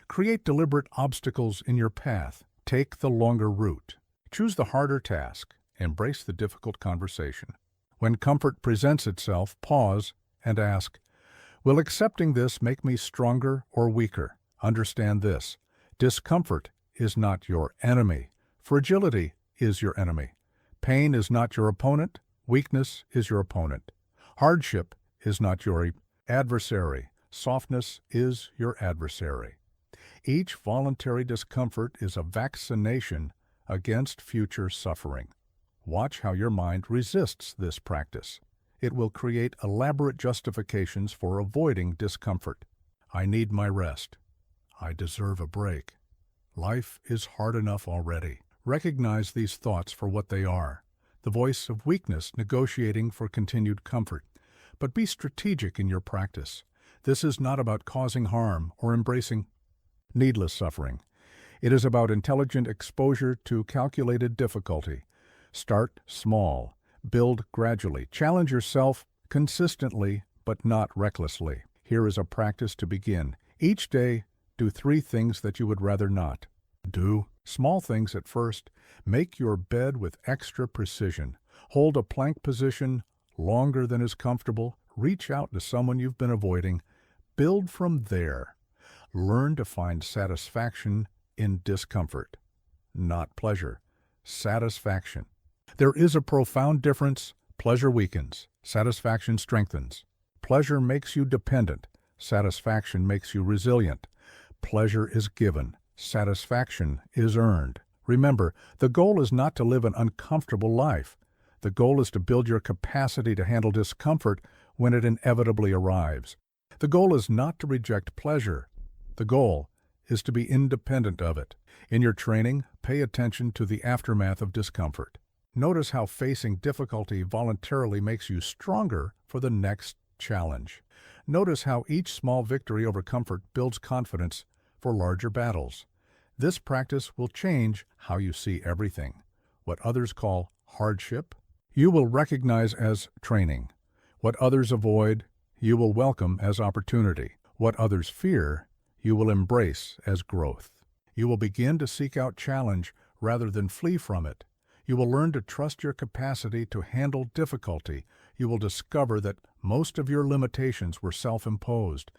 Create deliberate obstacles in your path. Take the longer route. Choose the harder task. Embrace the difficult conversation. When comfort presents itself, pause and ask, will accepting this make me stronger or weaker? Understand this. Discomfort is not your enemy. Fragility is your enemy. Pain is not your opponent. Weakness is your opponent. Hardship is not your adversary. Softness is your adversary. Each voluntary discomfort is a vaccination against future suffering. Watch how your mind resists this practice. It will create elaborate justifications for avoiding discomfort. I need my rest. I deserve a break. Life is hard enough already. Recognize these thoughts for what they are. The voice of weakness negotiating for continued comfort. But be strategic in your practice. This is not about causing harm or embracing needless suffering. It is about intelligent exposure to calculated difficulty. Start small. Build gradually. Challenge yourself consistently, but not recklessly. Here is a practice to begin. Each day, do 3 things that you would rather not do. Small things at first. Make your bed with extra precision. Hold a plank position longer than is comfortable. Reach out to someone you've been avoiding. Build from there. Learn to find satisfaction in discomfort, not pleasure. Satisfaction. There is a profound difference. Pleasure weakens. Satisfaction strengthens. Pleasure makes you dependent. Satisfaction makes you resilient. Pleasure is given. Satisfaction is earned. Remember, the goal is not to live an uncomfortable life. The goal is to build your capacity to handle discomfort when it inevitably arrives. The goal is not to reject pleasure. The goal is to be independent of it. In your training, pay attention to the aftermath of discomfort. Notice how facing difficulty voluntarily makes you stronger for the next challenge. Notice how each small victory over comfort builds confidence for larger battles. This practice will change how you see everything. What others call hardship, you will recognize as training. What others avoid, you will welcome as opportunity. What others fear, you will embrace as growth. You will begin to seek out challenge rather than flee from it. You will learn to trust your capacity to handle difficulty. You will discover that most of your limitations were self-imposed,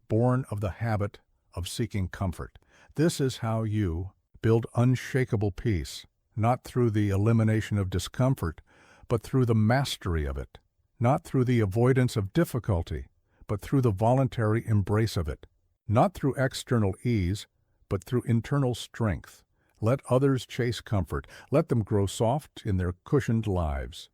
born of the habit of seeking comfort. This is how you build unshakable peace, not through the elimination of discomfort, but through the mastery of it. Not through the avoidance of difficulty, but through the voluntary embrace of it. Not through external ease, but through internal strength. Let others chase comfort. Let them grow soft in their cushioned lives.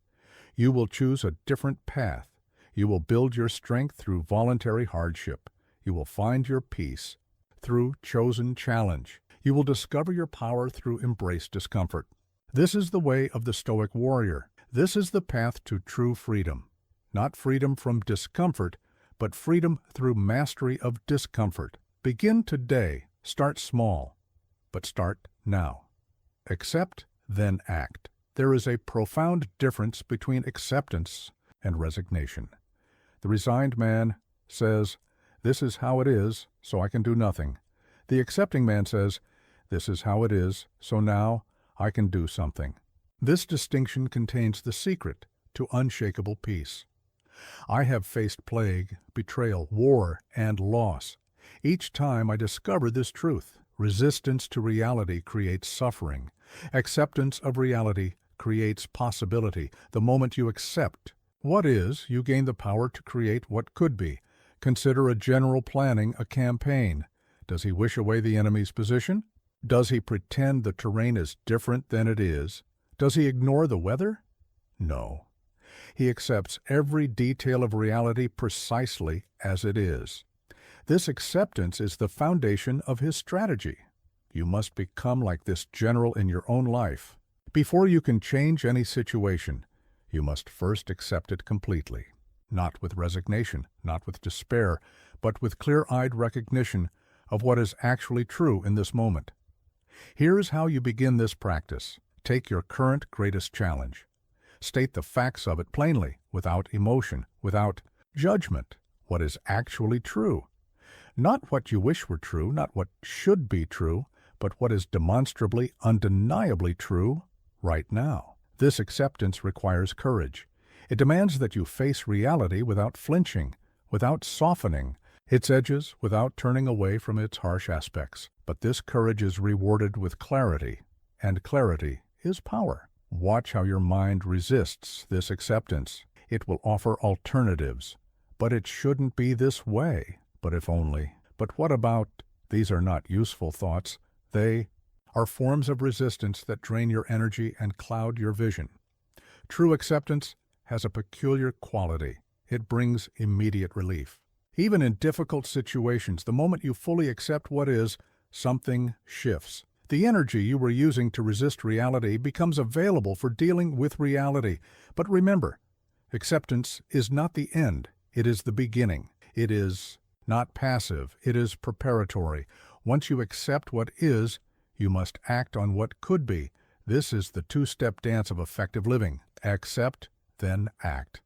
You will choose a different path. You will build your strength through voluntary hardship. You will find your peace through chosen challenge. You will discover your power through embraced discomfort. This is the way of the Stoic warrior. This is the path to true freedom. Not freedom from discomfort, but freedom through mastery of discomfort. Begin today. Start small, but start now. Accept, then act. There is a profound difference between acceptance and resignation. The resigned man says, "This is how it is, so I can do nothing." The accepting man says, "This is how it is, so now I can do something." This distinction contains the secret to unshakable peace. I have faced plague, betrayal, war, and loss. Each time I discovered this truth. Resistance to reality creates suffering. Acceptance of reality creates possibility. The moment you accept what is, you gain the power to create what could be. Consider a general planning a campaign. Does he wish away the enemy's position? Does he pretend the terrain is different than it is? Does he ignore the weather? No. He accepts every detail of reality precisely as it is. This acceptance is the foundation of his strategy. You must become like this general in your own life. Before you can change any situation, you must first accept it completely. Not with resignation, not with despair, but with clear-eyed recognition of what is actually true in this moment. Here is how you begin this practice. Take your current greatest challenge. State the facts of it plainly, without emotion, without judgment. What is actually true? Not what you wish were true, not what should be true, but what is demonstrably, undeniably true right now. This acceptance requires courage. It demands that you face reality without flinching, without softening its edges, without turning away from its harsh aspects. But this courage is rewarded with clarity, and clarity is power. Watch how your mind resists this acceptance. It will offer alternatives. But it shouldn't be this way. But if only. But what about? These are not useful thoughts. They are forms of resistance that drain your energy and cloud your vision. True acceptance has a peculiar quality. It brings immediate relief. Even in difficult situations, the moment you fully accept what is, something shifts. The energy you were using to resist reality becomes available for dealing with reality. But remember, acceptance is not the end. It is the beginning. It is not passive. It is preparatory. Once you accept what is, you must act on what could be. This is the two-step dance of effective living. Accept, then act.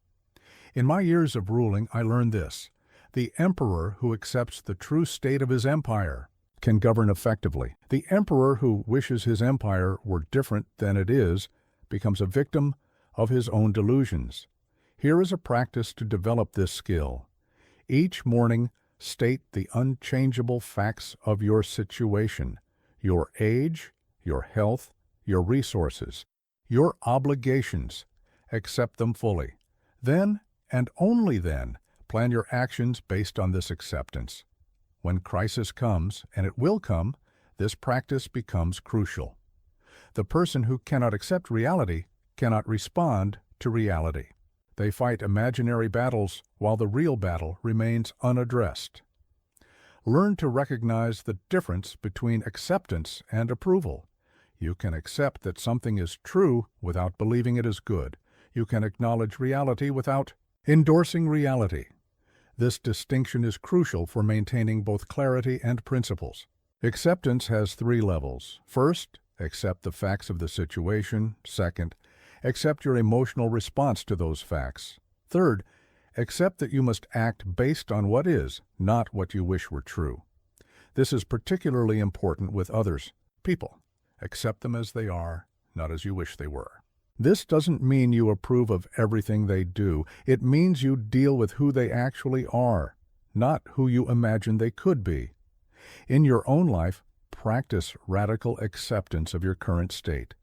In my years of ruling, I learned this. The emperor who accepts the true state of his empire can govern effectively. The emperor who wishes his empire were different than it is becomes a victim of his own delusions. Here is a practice to develop this skill. Each morning, state the unchangeable facts of your situation, your age, your health, your resources, your obligations. Accept them fully. Then, and only then, plan your actions based on this acceptance. When crisis comes, and it will come, this practice becomes crucial. The person who cannot accept reality cannot respond to reality. They fight imaginary battles while the real battle remains unaddressed. Learn to recognize the difference between acceptance and approval. You can accept that something is true without believing it is good. You can acknowledge reality without endorsing reality. This distinction is crucial for maintaining both clarity and principles. Acceptance has 3 levels. First, accept the facts of the situation. Second, accept your emotional response to those facts. Third, accept that you must act based on what is, not what you wish were true. This is particularly important with others, people. Accept them as they are, not as you wish they were. This doesn't mean you approve of everything they do. It means you deal with who they actually are, not who you imagine they could be. In your own life, practice radical acceptance of your current state.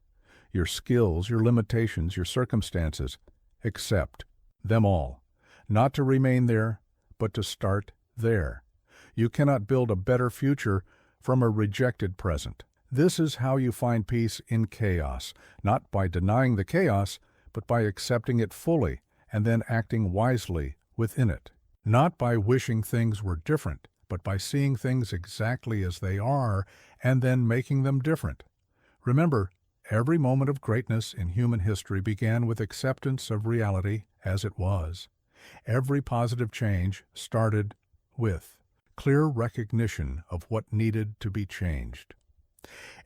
Your skills, your limitations, your circumstances. Accept them all. Not to remain there, but to start there. You cannot build a better future from a rejected present. This is how you find peace in chaos, not by denying the chaos, but by accepting it fully and then acting wisely within it. Not by wishing things were different, but by seeing things exactly as they are and then making them different. Remember, every moment of greatness in human history began with acceptance of reality as it was. Every positive change started with clear recognition of what needed to be changed.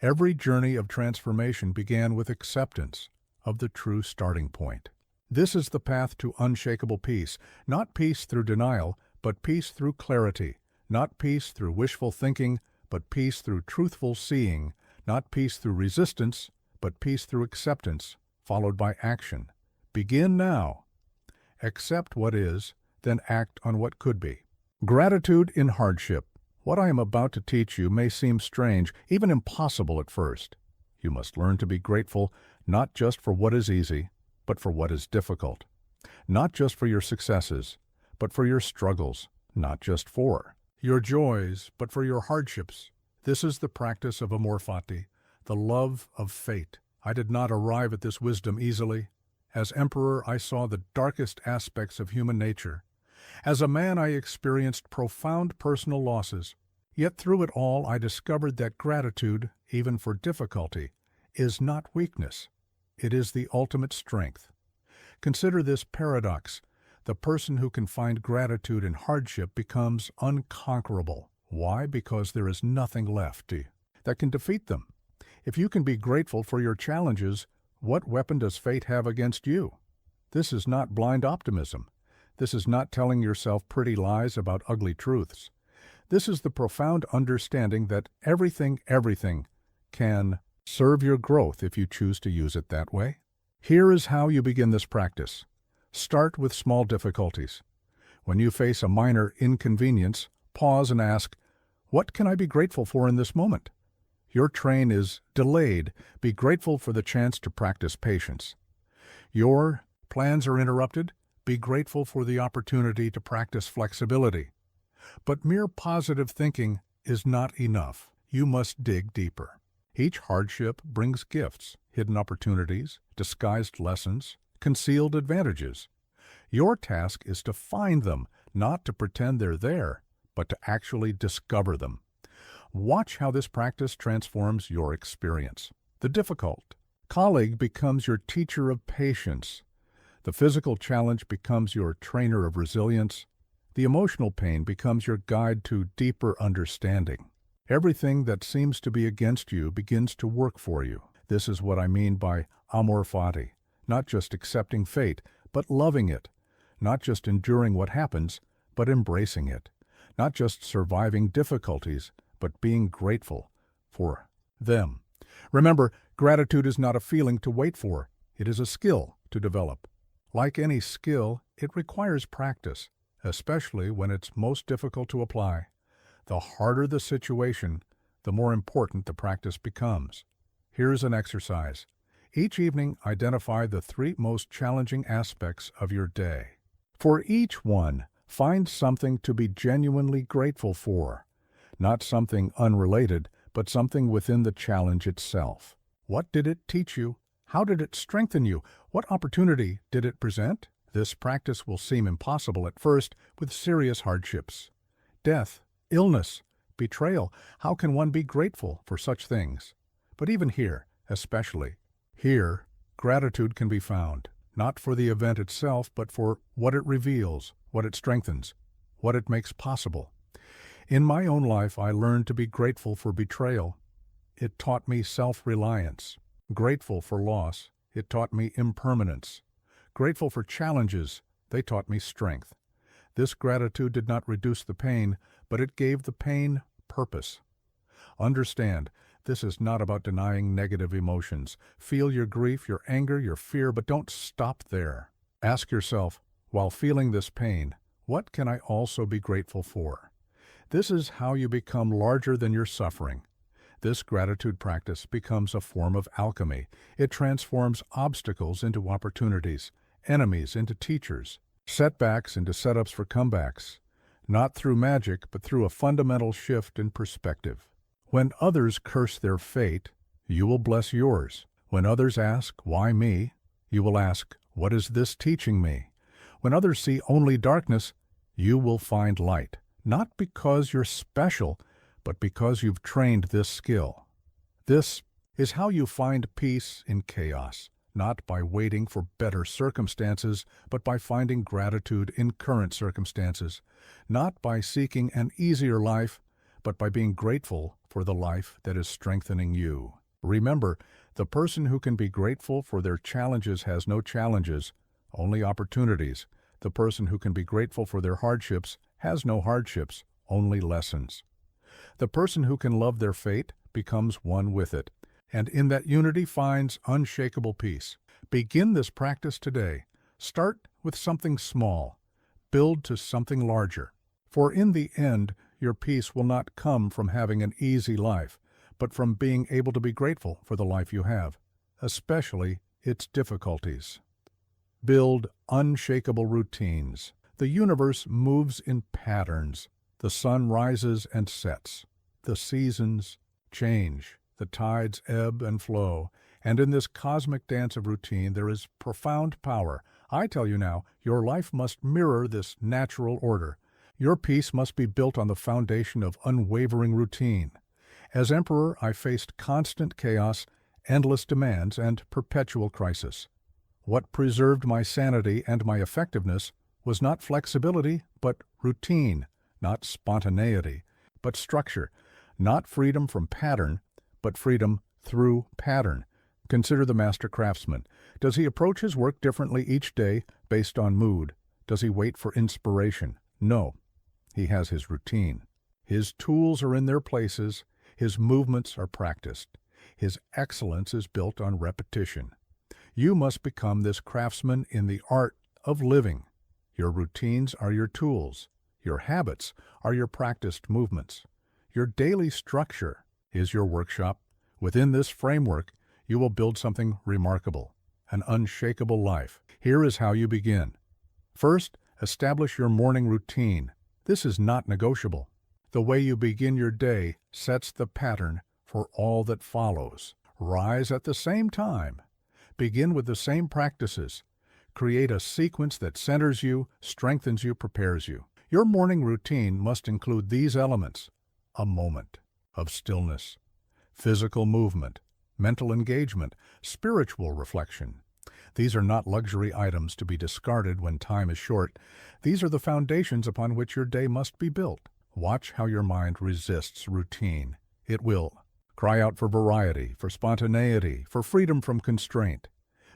Every journey of transformation began with acceptance of the true starting point. This is the path to unshakable peace, not peace through denial, but peace through clarity, not peace through wishful thinking, but peace through truthful seeing, not peace through resistance, but peace through acceptance, followed by action. Begin now. Accept what is, then act on what could be. Gratitude in hardship. What I am about to teach you may seem strange, even impossible at first. You must learn to be grateful not just for what is easy, but for what is difficult. Not just for your successes, but for your struggles. Not just for your joys, but for your hardships. This is the practice of amor fati, the love of fate. I did not arrive at this wisdom easily. As emperor, I saw the darkest aspects of human nature. As a man, I experienced profound personal losses. Yet through it all, I discovered that gratitude, even for difficulty, is not weakness. It is the ultimate strength. Consider this paradox. The person who can find gratitude in hardship becomes unconquerable. Why? Because there is nothing left that can defeat them. If you can be grateful for your challenges, what weapon does fate have against you? This is not blind optimism. This is not telling yourself pretty lies about ugly truths. This is the profound understanding that everything can serve your growth if you choose to use it that way. Here is how you begin this practice. Start with small difficulties. When you face a minor inconvenience, pause and ask, what can I be grateful for in this moment? Your train is delayed. Be grateful for the chance to practice patience. Your plans are interrupted. Be grateful for the opportunity to practice flexibility. But mere positive thinking is not enough. You must dig deeper. Each hardship brings gifts, hidden opportunities, disguised lessons, concealed advantages. Your task is to find them, not to pretend they're there, but to actually discover them. Watch how this practice transforms your experience. The difficult colleague becomes your teacher of patience. The physical challenge becomes your trainer of resilience. The emotional pain becomes your guide to deeper understanding. Everything that seems to be against you begins to work for you. This is what I mean by amor fati, not just accepting fate, but loving it. Not just enduring what happens, but embracing it. Not just surviving difficulties, but being grateful for them. Remember, gratitude is not a feeling to wait for. It is a skill to develop. Like any skill, it requires practice, especially when it's most difficult to apply. The harder the situation, the more important the practice becomes. Here's an exercise. Each evening, identify the 3 most challenging aspects of your day. For each one, find something to be genuinely grateful for. Not something unrelated, but something within the challenge itself. What did it teach you? How did it strengthen you? What opportunity did it present? This practice will seem impossible at first with serious hardships. Death, illness, betrayal. How can one be grateful for such things? But even here, especially, here, gratitude can be found, not for the event itself, but for what it reveals, what it strengthens, what it makes possible. In my own life, I learned to be grateful for betrayal. It taught me self-reliance. Grateful for loss. It taught me impermanence. Grateful for challenges. They taught me strength. This gratitude did not reduce the pain, but it gave the pain purpose. Understand, this is not about denying negative emotions. Feel your grief, your anger, your fear, but don't stop there. Ask yourself, while feeling this pain, what can I also be grateful for? This is how you become larger than your suffering. This gratitude practice becomes a form of alchemy. It transforms obstacles into opportunities, enemies into teachers, setbacks into setups for comebacks, not through magic, but through a fundamental shift in perspective. When others curse their fate, you will bless yours. When others ask, "Why me?" you will ask, "What is this teaching me?" When others see only darkness, you will find light, not because you're special, but because you've trained this skill. This is how you find peace in chaos, not by waiting for better circumstances, but by finding gratitude in current circumstances, not by seeking an easier life, but by being grateful for the life that is strengthening you. Remember, the person who can be grateful for their challenges has no challenges, only opportunities. The person who can be grateful for their hardships has no hardships, only lessons. The person who can love their fate becomes one with it, and in that unity finds unshakable peace. Begin this practice today. Start with something small. Build to something larger. For in the end, your peace will not come from having an easy life, but from being able to be grateful for the life you have, especially its difficulties. Build unshakable routines. The universe moves in patterns. The sun rises and sets. The seasons change. The tides ebb and flow. And in this cosmic dance of routine, there is profound power. I tell you now, your life must mirror this natural order. Your peace must be built on the foundation of unwavering routine. As emperor, I faced constant chaos, endless demands, and perpetual crisis. What preserved my sanity and my effectiveness was not flexibility, but routine, not spontaneity, but structure, not freedom from pattern, but freedom through pattern. Consider the master craftsman. Does he approach his work differently each day based on mood? Does he wait for inspiration? No. He has his routine. His tools are in their places. His movements are practiced. His excellence is built on repetition. You must become this craftsman in the art of living. Your routines are your tools. Your habits are your practiced movements. Your daily structure is your workshop. Within this framework, you will build something remarkable, an unshakable life. Here is how you begin. First, establish your morning routine. This is not negotiable. The way you begin your day sets the pattern for all that follows. Rise at the same time. Begin with the same practices. Create a sequence that centers you, strengthens you, prepares you. Your morning routine must include these elements: a moment of stillness, physical movement, mental engagement, spiritual reflection. These are not luxury items to be discarded when time is short. These are the foundations upon which your day must be built. Watch how your mind resists routine. It will. Cry out for variety, for spontaneity, for freedom from constraint.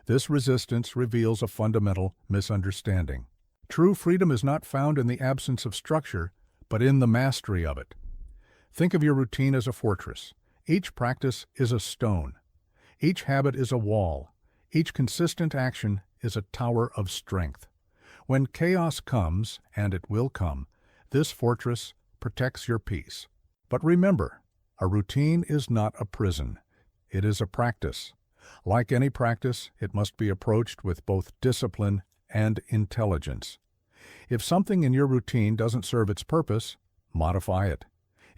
This resistance reveals a fundamental misunderstanding. True freedom is not found in the absence of structure, but in the mastery of it. Think of your routine as a fortress. Each practice is a stone. Each habit is a wall. Each consistent action is a tower of strength. When chaos comes, and it will come, this fortress protects your peace. But remember, a routine is not a prison. It is a practice. Like any practice, it must be approached with both discipline and intelligence. If something in your routine doesn't serve its purpose, modify it.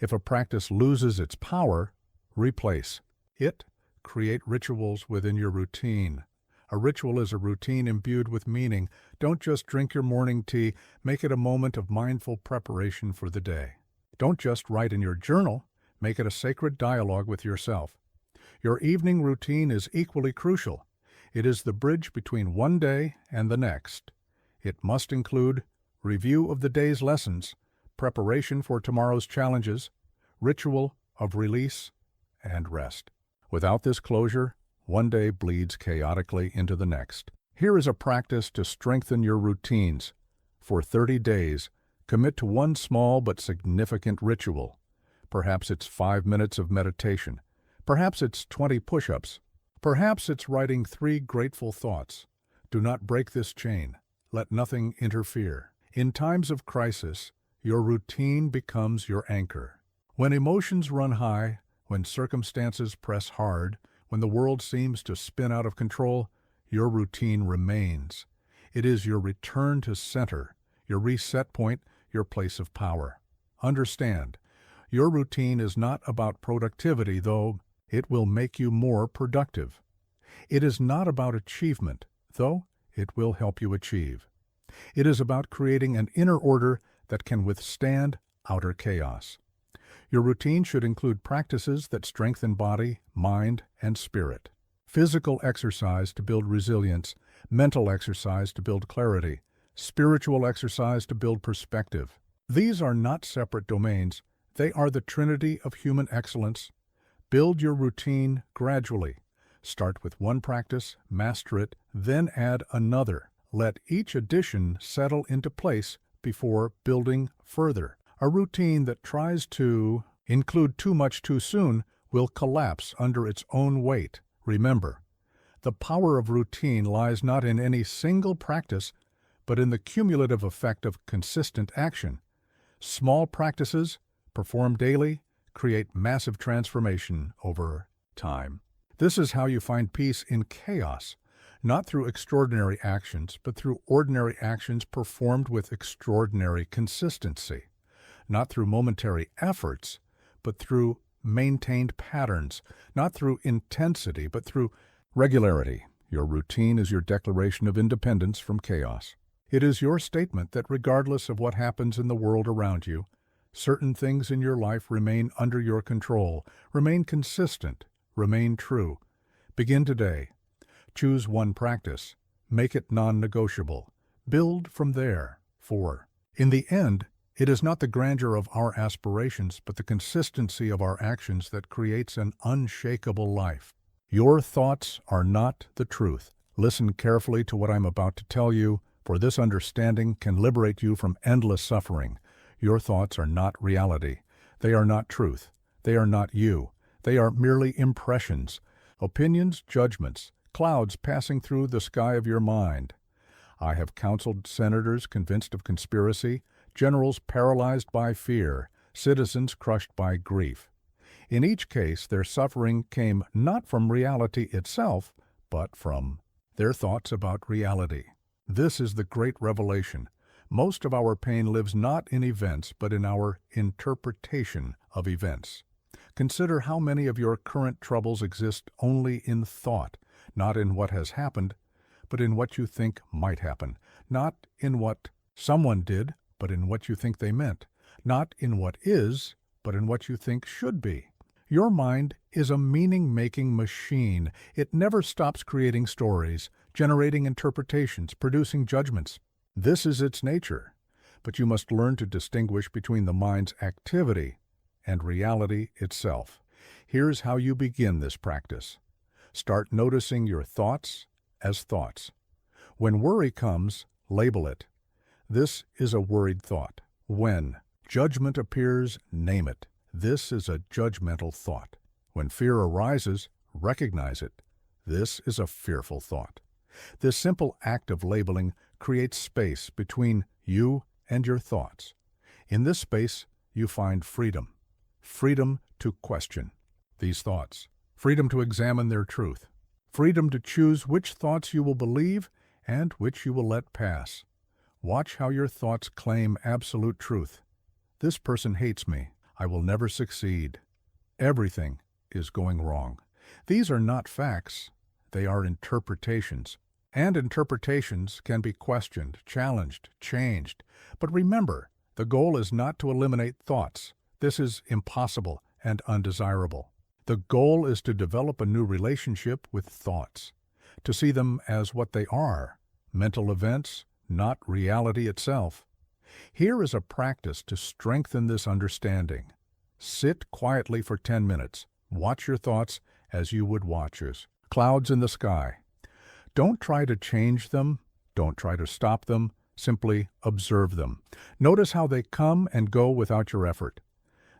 If a practice loses its power, replace it. Create rituals within your routine. A ritual is a routine imbued with meaning. Don't just drink your morning tea, make it a moment of mindful preparation for the day. Don't just write in your journal, make it a sacred dialogue with yourself. Your evening routine is equally crucial. It is the bridge between one day and the next. It must include review of the day's lessons, preparation for tomorrow's challenges, ritual of release, and rest. Without this closure, one day bleeds chaotically into the next. Here is a practice to strengthen your routines. For 30 days, commit to one small but significant ritual. Perhaps it's 5 minutes of meditation. Perhaps it's 20 push-ups. Perhaps it's writing 3 grateful thoughts. Do not break this chain. Let nothing interfere. In times of crisis, your routine becomes your anchor. When emotions run high, when circumstances press hard, when the world seems to spin out of control, your routine remains. It is your return to center, your reset point, your place of power. Understand, your routine is not about productivity, though it will make you more productive. It is not about achievement, though it will help you achieve. It is about creating an inner order that can withstand outer chaos. Your routine should include practices that strengthen body, mind, and spirit. Physical exercise to build resilience, mental exercise to build clarity, spiritual exercise to build perspective. These are not separate domains. They are the trinity of human excellence. Build your routine gradually. Start with one practice, master it, then add another. Let each addition settle into place before building further. A routine that tries to include too much too soon will collapse under its own weight. Remember, the power of routine lies not in any single practice, but in the cumulative effect of consistent action. Small practices, performed daily, create massive transformation over time. This is how you find peace in chaos, not through extraordinary actions, but through ordinary actions performed with extraordinary consistency. Not through momentary efforts, but through maintained patterns. Not through intensity, but through regularity. Your routine is your declaration of independence from chaos. It is your statement that regardless of what happens in the world around you, certain things in your life remain under your control, remain consistent, remain true. Begin today. Choose one practice. Make it non-negotiable. Build from there. 4. In the end, it is not the grandeur of our aspirations, but the consistency of our actions that creates an unshakable life. Your thoughts are not the truth. Listen carefully to what I'm about to tell you, for this understanding can liberate you from endless suffering. Your thoughts are not reality. They are not truth. They are not you. They are merely impressions, opinions, judgments, clouds passing through the sky of your mind. I have counseled senators convinced of conspiracy, generals paralyzed by fear, citizens crushed by grief. In each case, their suffering came not from reality itself, but from their thoughts about reality. This is the great revelation. Most of our pain lives not in events, but in our interpretation of events. Consider how many of your current troubles exist only in thought, not in what has happened, but in what you think might happen, not in what someone did, but in what you think they meant, not in what is, but in what you think should be. Your mind is a meaning-making machine. It never stops creating stories, generating interpretations, producing judgments. This is its nature, but you must learn to distinguish between the mind's activity and reality itself. Here's how you begin this practice. Start noticing your thoughts as thoughts. When worry comes, label it. This is a worried thought. When judgment appears, name it. This is a judgmental thought. When fear arises, recognize it. This is a fearful thought. This simple act of labeling creates space between you and your thoughts. In this space, you find freedom. Freedom to question these thoughts. Freedom to examine their truth. Freedom to choose which thoughts you will believe and which you will let pass. Watch how your thoughts claim absolute truth. This person hates me. I will never succeed. Everything is going wrong. These are not facts. They are interpretations. And interpretations can be questioned, challenged, changed. But remember, the goal is not to eliminate thoughts. This is impossible and undesirable. The goal is to develop a new relationship with thoughts, to see them as what they are, mental events, not reality itself. Here is a practice to strengthen this understanding. Sit quietly for 10 minutes. Watch your thoughts as you would watchers. Clouds in the sky. Don't try to change them. Don't try to stop them. Simply observe them. Notice how they come and go without your effort.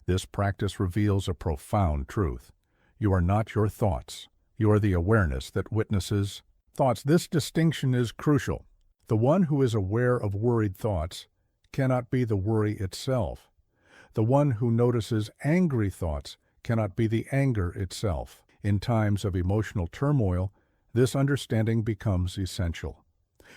This practice reveals a profound truth. You are not your thoughts. You are the awareness that witnesses thoughts. This distinction is crucial. The one who is aware of worried thoughts cannot be the worry itself. The one who notices angry thoughts cannot be the anger itself. In times of emotional turmoil, this understanding becomes essential.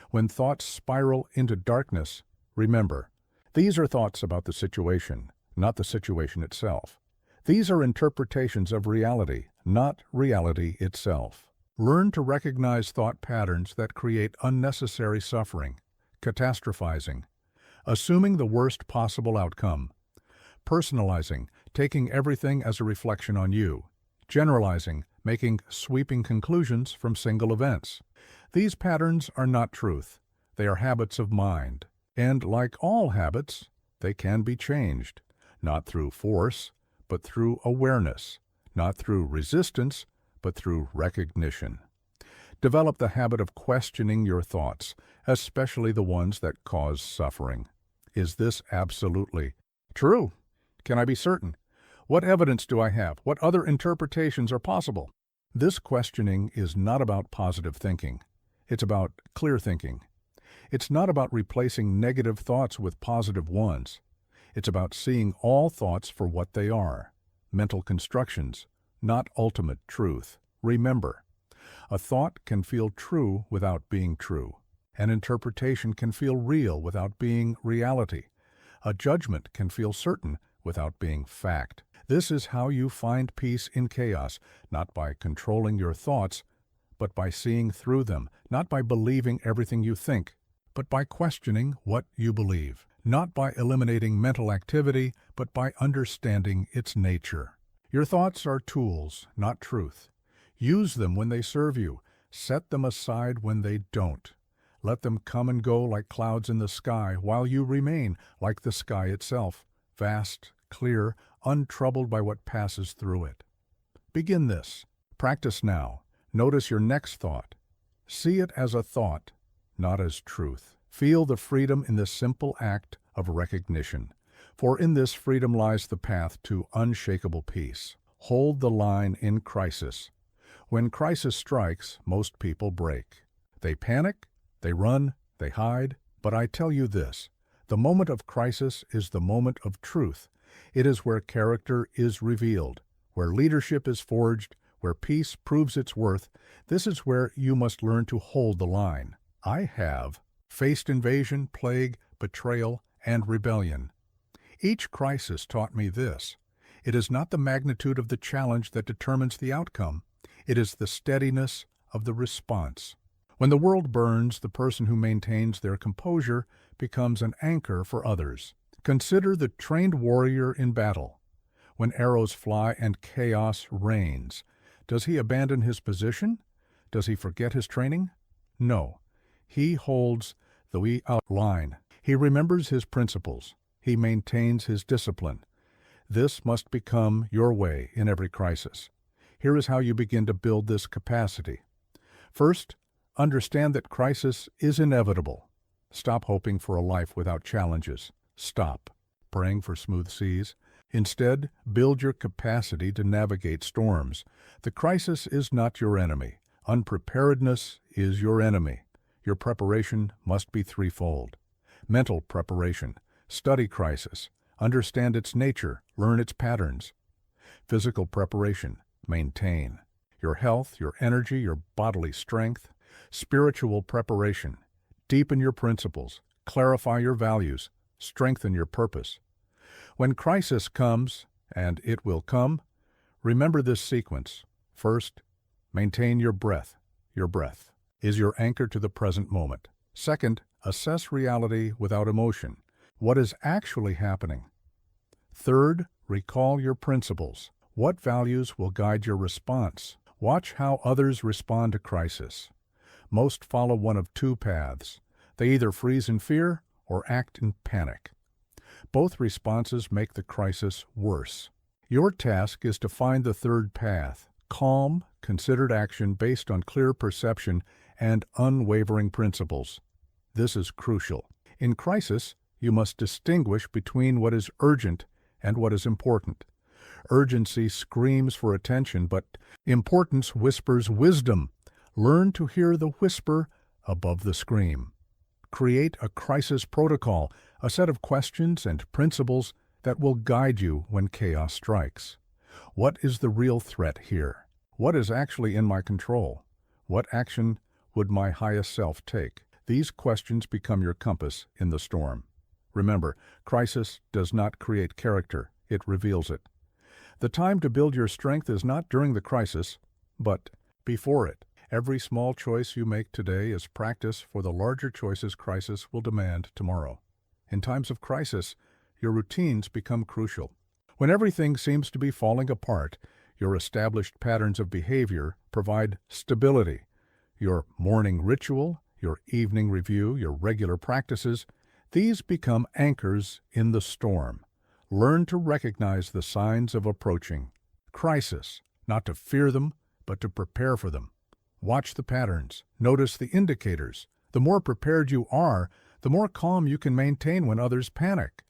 When thoughts spiral into darkness, remember, these are thoughts about the situation, not the situation itself. These are interpretations of reality, not reality itself. Learn to recognize thought patterns that create unnecessary suffering, catastrophizing, assuming the worst possible outcome, personalizing, taking everything as a reflection on you, generalizing, making sweeping conclusions from single events. These patterns are not truth. They are habits of mind. And like all habits, they can be changed, not through force, but through awareness, not through resistance, but through recognition. Develop the habit of questioning your thoughts, especially the ones that cause suffering. Is this absolutely true? Can I be certain? What evidence do I have? What other interpretations are possible? This questioning is not about positive thinking. It's about clear thinking. It's not about replacing negative thoughts with positive ones. It's about seeing all thoughts for what they are, mental constructions, not ultimate truth. Remember, a thought can feel true without being true. An interpretation can feel real without being reality. A judgment can feel certain without being fact. This is how you find peace in chaos, not by controlling your thoughts, but by seeing through them, not by believing everything you think, but by questioning what you believe, not by eliminating mental activity, but by understanding its nature. Your thoughts are tools, not truth. Use them when they serve you. Set them aside when they don't. Let them come and go like clouds in the sky, while you remain like the sky itself, vast, clear, untroubled by what passes through it. Begin this. Practice now. Notice your next thought. See it as a thought, not as truth. Feel the freedom in the simple act of recognition, for in this freedom lies the path to unshakable peace. Hold the line in crisis. When crisis strikes, most people break. They panic, they run, they hide, but I tell you this, the moment of crisis is the moment of truth. It is where character is revealed, where leadership is forged, where peace proves its worth. This is where you must learn to hold the line. I have faced invasion, plague, betrayal, and rebellion. Each crisis taught me this. It is not the magnitude of the challenge that determines the outcome. It is the steadiness of the response. When the world burns, the person who maintains their composure becomes an anchor for others. Consider the trained warrior in battle. When arrows fly and chaos reigns, does he abandon his position? Does he forget his training? No. He holds the line. He remembers his principles. He maintains his discipline. This must become your way in every crisis. Here is how you begin to build this capacity. First, understand that crisis is inevitable. Stop hoping for a life without challenges. Stop praying for smooth seas. Instead, build your capacity to navigate storms. The crisis is not your enemy. Unpreparedness is your enemy. Your preparation must be threefold. Mental preparation. Study crisis. Understand its nature. Learn its patterns. Physical preparation. Maintain your health, your energy, your bodily strength. Spiritual preparation. Deepen your principles. Clarify your values. Strengthen your purpose. When crisis comes, and it will come, remember this sequence. First, maintain your breath, your breath is your anchor to the present moment. Second, assess reality without emotion. What is actually happening? Third, recall your principles. What values will guide your response? Watch how others respond to crisis. Most follow one of two paths. They either freeze in fear or act in panic. Both responses make the crisis worse. Your task is to find the third path, calm, considered action based on clear perception and unwavering principles. This is crucial. In crisis, you must distinguish between what is urgent and what is important. Urgency screams for attention, but importance whispers wisdom. Learn to hear the whisper above the scream. Create a crisis protocol, a set of questions and principles that will guide you when chaos strikes. What is the real threat here? What is actually in my control? What action would my highest self take? These questions become your compass in the storm. Remember, crisis does not create character, it reveals it. The time to build your strength is not during the crisis, but before it. Every small choice you make today is practice for the larger choices crisis will demand tomorrow. In times of crisis, your routines become crucial. When everything seems to be falling apart, your established patterns of behavior provide stability. Your morning ritual, your evening review, your regular practices, these become anchors in the storm. Learn to recognize the signs of approaching crisis, not to fear them, but to prepare for them. Watch the patterns. Notice the indicators. The more prepared you are, the more calm you can maintain when others panic.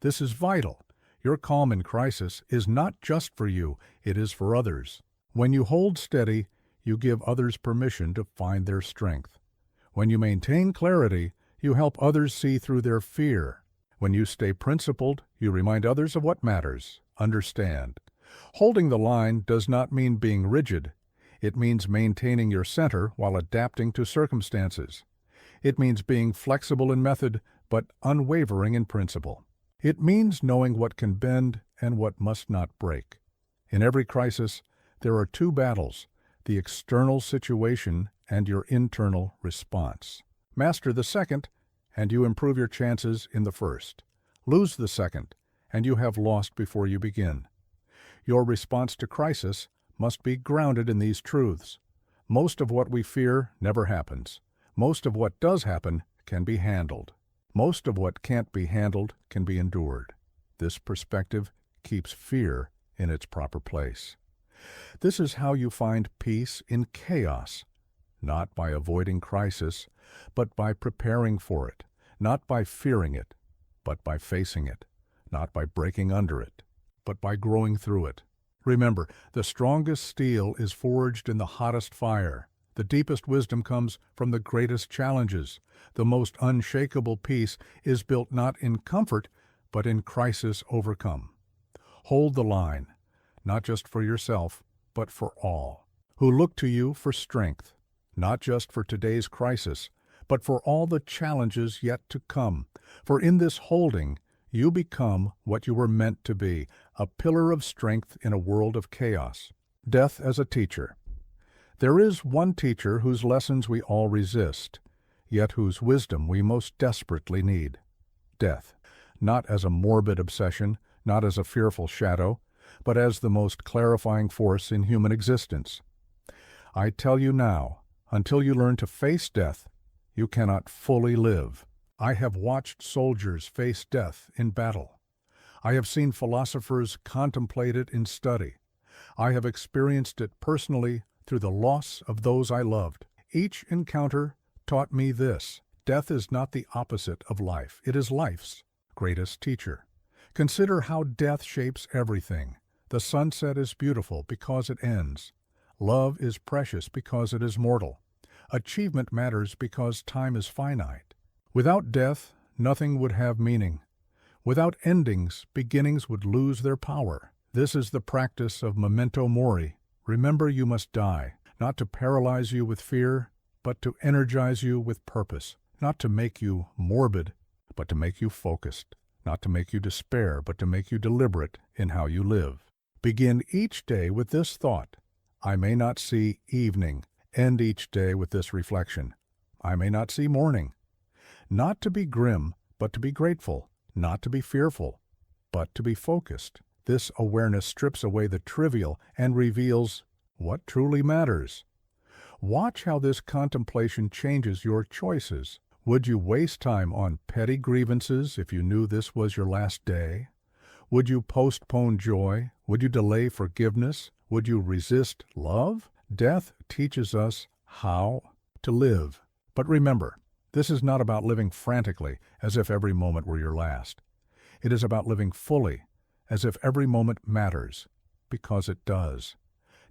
This is vital. Your calm in crisis is not just for you, it is for others. When you hold steady, you give others permission to find their strength. When you maintain clarity, you help others see through their fear. When you stay principled, you remind others of what matters. Understand. Holding the line does not mean being rigid. It means maintaining your center while adapting to circumstances. It means being flexible in method, but unwavering in principle. It means knowing what can bend and what must not break. In every crisis, there are two battles, the external situation and your internal response. Master the second, and you improve your chances in the first. Lose the second, and you have lost before you begin. Your response to crisis must be grounded in these truths. Most of what we fear never happens. Most of what does happen can be handled. Most of what can't be handled can be endured. This perspective keeps fear in its proper place. This is how you find peace in chaos, not by avoiding crisis, but by preparing for it, not by fearing it, but by facing it, not by breaking under it, but by growing through it. Remember, the strongest steel is forged in the hottest fire. The deepest wisdom comes from the greatest challenges. The most unshakable peace is built not in comfort, but in crisis overcome. Hold the line, not just for yourself, but for all, who look to you for strength, not just for today's crisis, but for all the challenges yet to come. For in this holding, you become what you were meant to be, a pillar of strength in a world of chaos. Death as a teacher. There is one teacher whose lessons we all resist, yet whose wisdom we most desperately need. Death, not as a morbid obsession, not as a fearful shadow, but as the most clarifying force in human existence. I tell you now, until you learn to face death, you cannot fully live. I have watched soldiers face death in battle. I have seen philosophers contemplate it in study. I have experienced it personally through the loss of those I loved. Each encounter taught me this: death is not the opposite of life. It is life's greatest teacher. Consider how death shapes everything. The sunset is beautiful because it ends. Love is precious because it is mortal. Achievement matters because time is finite. Without death, nothing would have meaning. Without endings, beginnings would lose their power. This is the practice of memento mori. Remember you must die, not to paralyze you with fear, but to energize you with purpose, not to make you morbid, but to make you focused, not to make you despair, but to make you deliberate in how you live. Begin each day with this thought: I may not see evening, End each day with this reflection. I may not see morning. Not to be grim, but to be grateful. Not to be fearful, but to be focused. This awareness strips away the trivial and reveals what truly matters. Watch how this contemplation changes your choices. Would you waste time on petty grievances if you knew this was your last day? Would you postpone joy? Would you delay forgiveness? Would you resist love? Death teaches us how to live. But remember, this is not about living frantically as if every moment were your last. It is about living fully as if every moment matters, because it does.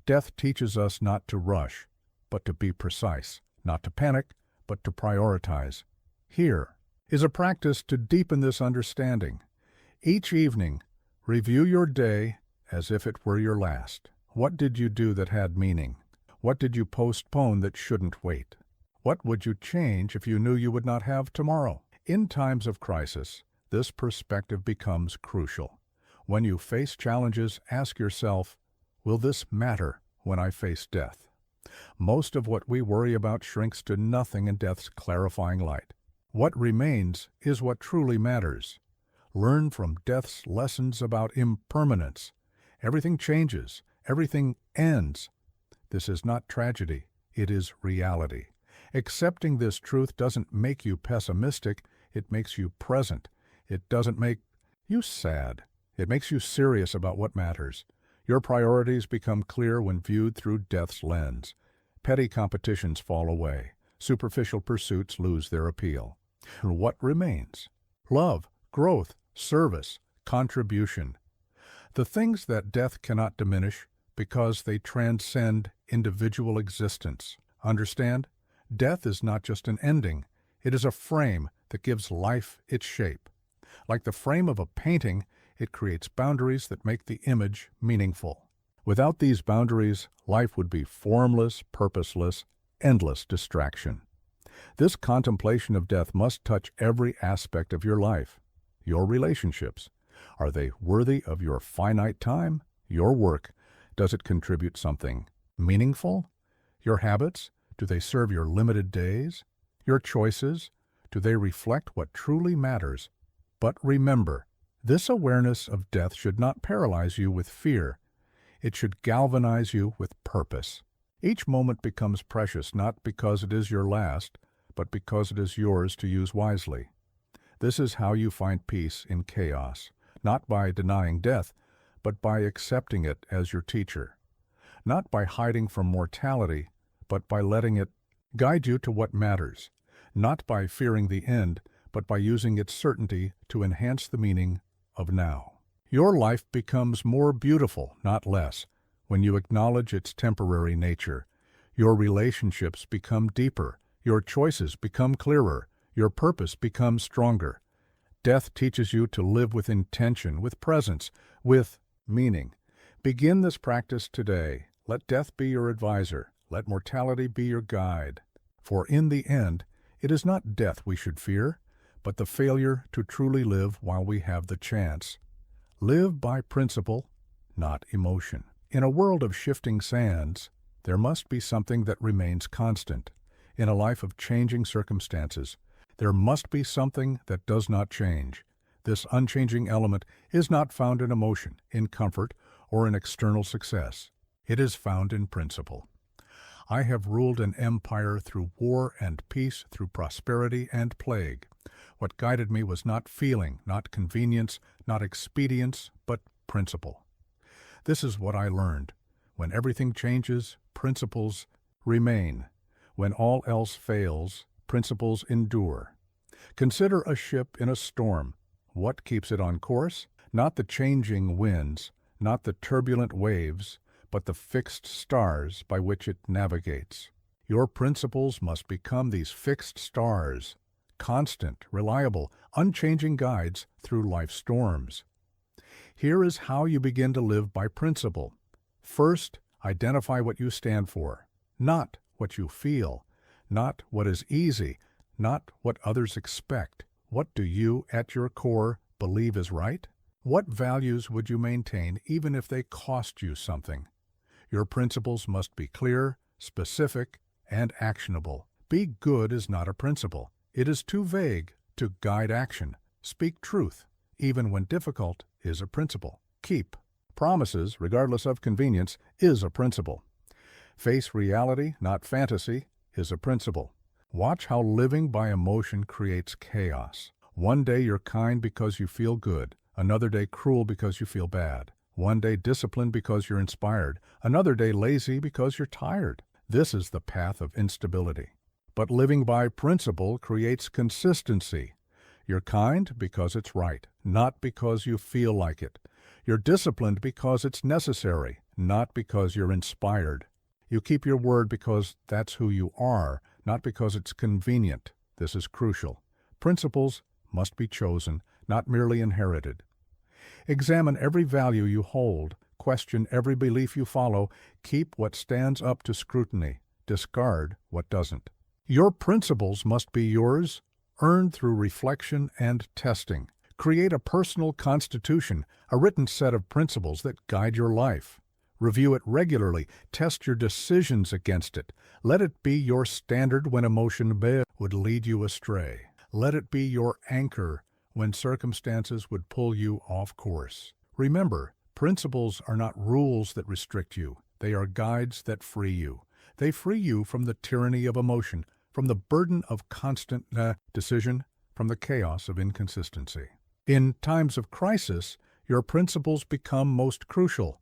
Death teaches us not to rush, but to be precise, not to panic, but to prioritize. Here is a practice to deepen this understanding. Each evening, review your day as if it were your last. What did you do that had meaning? What did you postpone that shouldn't wait? What would you change if you knew you would not have tomorrow? In times of crisis, this perspective becomes crucial. When you face challenges, ask yourself, will this matter when I face death? Most of what we worry about shrinks to nothing in death's clarifying light. What remains is what truly matters. Learn from death's lessons about impermanence. Everything changes. Everything ends. This is not tragedy. It is reality. Accepting this truth doesn't make you pessimistic. It makes you present. It doesn't make you sad. It makes you serious about what matters. Your priorities become clear when viewed through death's lens. Petty competitions fall away. Superficial pursuits lose their appeal. And what remains? Love, growth, service, contribution. The things that death cannot diminish because they transcend individual existence. Understand? Death is not just an ending. It is a frame that gives life its shape. Like the frame of a painting, it creates boundaries that make the image meaningful. Without these boundaries, life would be formless, purposeless, endless distraction. This contemplation of death must touch every aspect of your life. Your relationships. Are they worthy of your finite time? Your work. Does it contribute something meaningful? Your habits. Do they serve your limited days? Your choices. Do they reflect what truly matters? But remember, this awareness of death should not paralyze you with fear. It should galvanize you with purpose. Each moment becomes precious not because it is your last, but because it is yours to use wisely. This is how you find peace in chaos, not by denying death, but by accepting it as your teacher. Not by hiding from mortality, but by letting it guide you to what matters. Not by fearing the end, but by using its certainty to enhance the meaning of now. Your life becomes more beautiful, not less, when you acknowledge its temporary nature. Your relationships become deeper. Your choices become clearer. Your purpose becomes stronger. Death teaches you to live with intention, with presence, with meaning. Begin this practice today. Let death be your advisor. Let mortality be your guide. For in the end, it is not death we should fear, but the failure to truly live while we have the chance. Live by principle, not emotion. In a world of shifting sands, there must be something that remains constant. In a life of changing circumstances, there must be something that does not change. This unchanging element is not found in emotion, in comfort, or in external success. It is found in principle. I have ruled an empire through war and peace, through prosperity and plague. What guided me was not feeling, not convenience, not expedience, but principle. This is what I learned. When everything changes, principles remain. When all else fails, principles endure. Consider a ship in a storm. What keeps it on course? Not the changing winds, not the turbulent waves, but the fixed stars by which it navigates. Your principles must become these fixed stars, constant, reliable, unchanging guides through life's storms. Here is how you begin to live by principle. First, identify what you stand for, not what you feel, not what is easy, not what others expect. What do you, at your core, believe is right? What values would you maintain even if they cost you something? Your principles must be clear, specific, and actionable. Be good is not a principle. It is too vague to guide action. Speak truth, even when difficult, is a principle. Keep promises, regardless of convenience, is a principle. Face reality, not fantasy, is a principle. Watch how living by emotion creates chaos. One day you're kind because you feel good, another day cruel because you feel bad. One day disciplined because you're inspired, another day lazy because you're tired. This is the path of instability. But living by principle creates consistency. You're kind because it's right, not because you feel like it. You're disciplined because it's necessary, not because you're inspired. You keep your word because that's who you are, not because it's convenient. This is crucial. Principles must be chosen, not merely inherited. Examine every value you hold. Question every belief you follow. Keep what stands up to scrutiny. Discard what doesn't. Your principles must be yours, earned through reflection and testing. Create a personal constitution, a written set of principles that guide your life. Review it regularly. Test your decisions against it. Let it be your standard when emotion would lead you astray. Let it be your anchor when circumstances would pull you off course. Remember, principles are not rules that restrict you. They are guides that free you. They free you from the tyranny of emotion, from the burden of constant decision, from the chaos of inconsistency. In times of crisis, your principles become most crucial.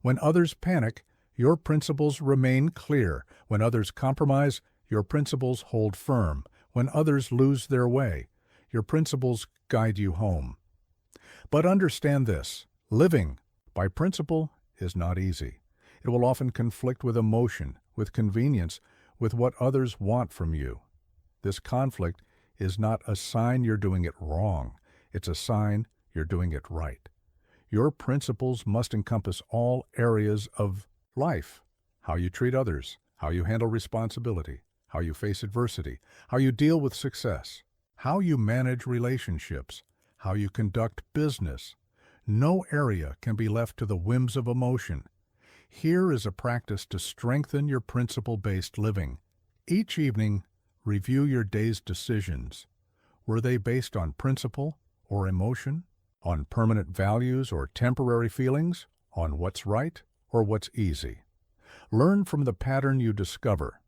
When others panic, your principles remain clear. When others compromise, your principles hold firm. When others lose their way, your principles guide you home. But understand this, living by principle is not easy. It will often conflict with emotion, with convenience, with what others want from you. This conflict is not a sign you're doing it wrong. It's a sign you're doing it right. Your principles must encompass all areas of life: how you treat others, how you handle responsibility, how you face adversity, how you deal with success, how you manage relationships, how you conduct business. No area can be left to the whims of emotion. Here is a practice to strengthen your principle-based living. Each evening, review your day's decisions. Were they based on principle or emotion? On permanent values or temporary feelings? On what's right or what's easy? Learn from the pattern you discover.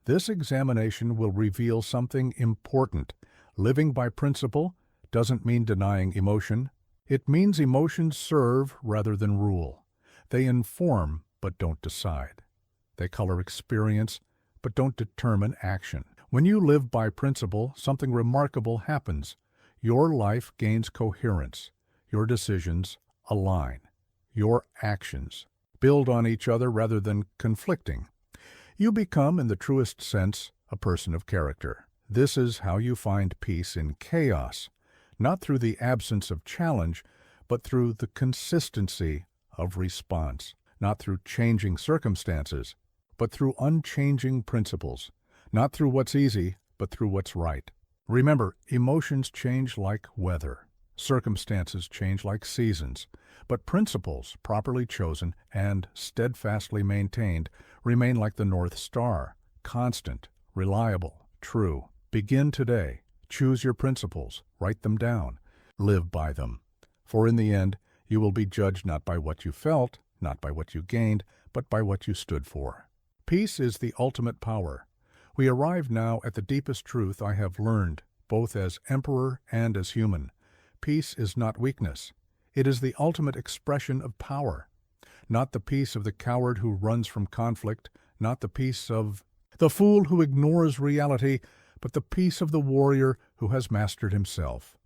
This examination will reveal something important. Living by principle doesn't mean denying emotion. It means emotions serve rather than rule. They inform but don't decide. They color experience but don't determine action. When you live by principle, something remarkable happens. Your life gains coherence. Your decisions align. Your actions build on each other rather than conflicting. You become, in the truest sense, a person of character. This is how you find peace in chaos, not through the absence of challenge, but through the consistency of response, not through changing circumstances, but through unchanging principles, not through what's easy, but through what's right. Remember, emotions change like weather. Circumstances change like seasons, but principles, properly chosen and steadfastly maintained, remain like the North Star, constant, reliable, true. Begin today. Choose your principles. Write them down. Live by them. For in the end, you will be judged not by what you felt, not by what you gained, but by what you stood for. Peace is the ultimate power. We arrive now at the deepest truth I have learned, both as emperor and as human. Peace is not weakness. It is the ultimate expression of power. Not the peace of the coward who runs from conflict, not the peace of the fool who ignores reality, but the peace of the warrior who has mastered himself.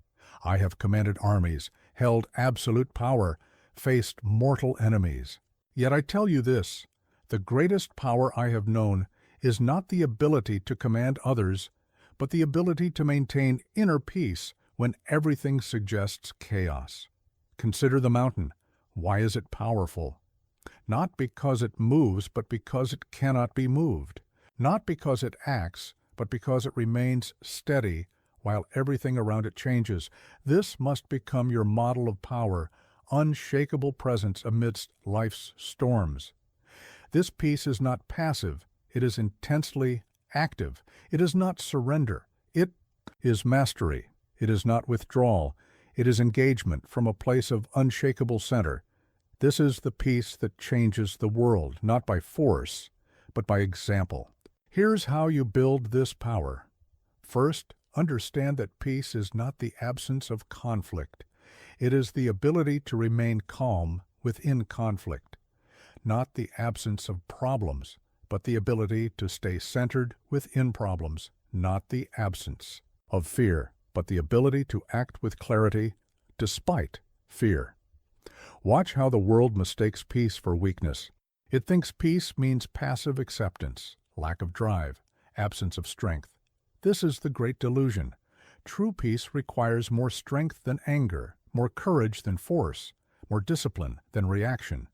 I have commanded armies, held absolute power, faced mortal enemies. Yet I tell you this, the greatest power I have known is not the ability to command others, but the ability to maintain inner peace when everything suggests chaos. Consider the mountain. Why is it powerful? Not because it moves, but because it cannot be moved. Not because it acts, but because it remains steady while everything around it changes. This must become your model of power, unshakable presence amidst life's storms. This peace is not passive, It is intensely active. It is not surrender. It is mastery. It is not withdrawal. It is engagement from a place of unshakable center. This is the peace that changes the world, not by force, but by example. Here's how you build this power. First, understand that peace is not the absence of conflict. It is the ability to remain calm within conflict. Not the absence of problems, but the ability to stay centered within problems. Not the absence of fear, but the ability to act with clarity despite fear. Watch how the world mistakes peace for weakness. It thinks peace means passive acceptance, lack of drive, absence of strength. This is the great delusion. True peace requires more strength than anger, more courage than force, more discipline than reaction.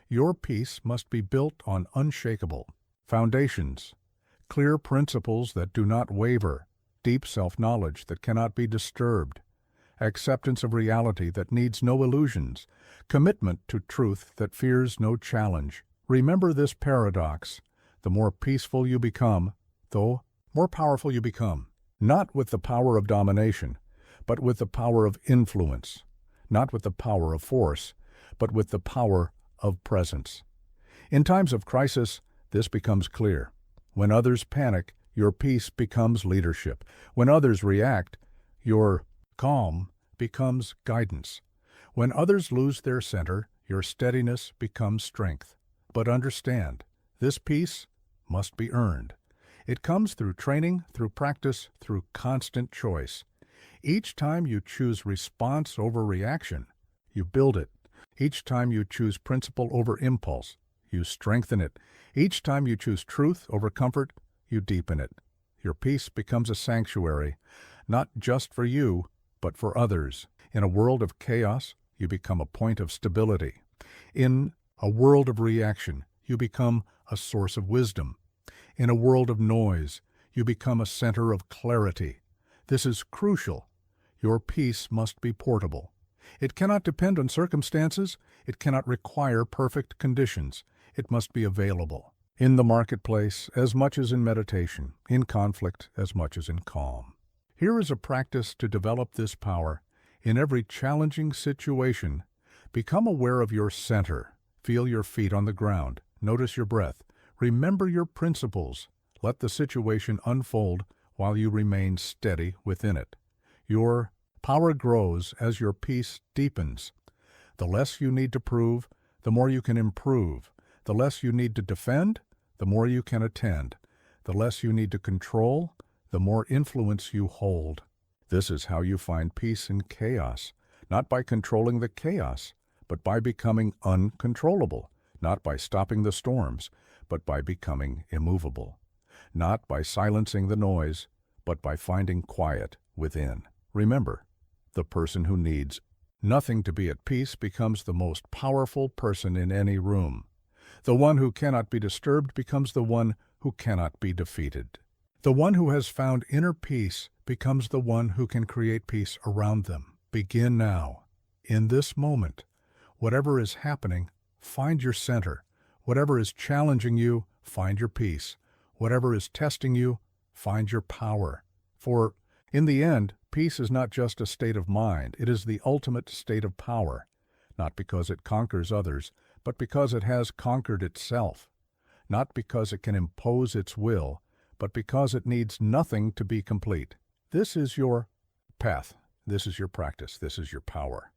Your peace must be built on unshakable foundations, clear principles that do not waver, deep self-knowledge that cannot be disturbed, acceptance of reality that needs no illusions, commitment to truth that fears no challenge. Remember this paradox. The more peaceful you become, the more powerful you become. Not with the power of domination, but with the power of influence. Not with the power of force, but with the power of presence. In times of crisis, this becomes clear. When others panic, your peace becomes leadership. When others react, your calm becomes guidance. When others lose their center, your steadiness becomes strength. But understand, this peace must be earned. It comes through training, through practice, through constant choice. Each time you choose response over reaction, you build it. Each time you choose principle over impulse, you strengthen it. Each time you choose truth over comfort, you deepen it. Your peace becomes a sanctuary, not just for you, but for others. In a world of chaos, you become a point of stability. In a world of reaction, you become a source of wisdom. In a world of noise, you become a center of clarity. This is crucial. Your peace must be portable. It cannot depend on circumstances. It cannot require perfect conditions. It must be available. In the marketplace, as much as in meditation. In conflict, as much as in calm. Here is a practice to develop this power. In every challenging situation, become aware of your center. Feel your feet on the ground. Notice your breath. Remember your principles. Let the situation unfold while you remain steady within it. Your power grows as your peace deepens. The less you need to prove, the more you can improve. The less you need to defend, the more you can attend. The less you need to control, the more influence you hold. This is how you find peace in chaos, not by controlling the chaos, but by becoming uncontrollable, not by stopping the storms, but by becoming immovable, not by silencing the noise, but by finding quiet within. Remember, the person who needs nothing to be at peace becomes the most powerful person in any room. The one who cannot be disturbed becomes the one who cannot be defeated. The one who has found inner peace becomes the one who can create peace around them. Begin now. In this moment, whatever is happening, find your center. Whatever is challenging you, find your peace. Whatever is testing you, find your power. For, in the end, peace is not just a state of mind. It is the ultimate state of power, not because it conquers others, but because it has conquered itself. Not because it can impose its will, but because it needs nothing to be complete. This is your path. This is your practice. This is your power.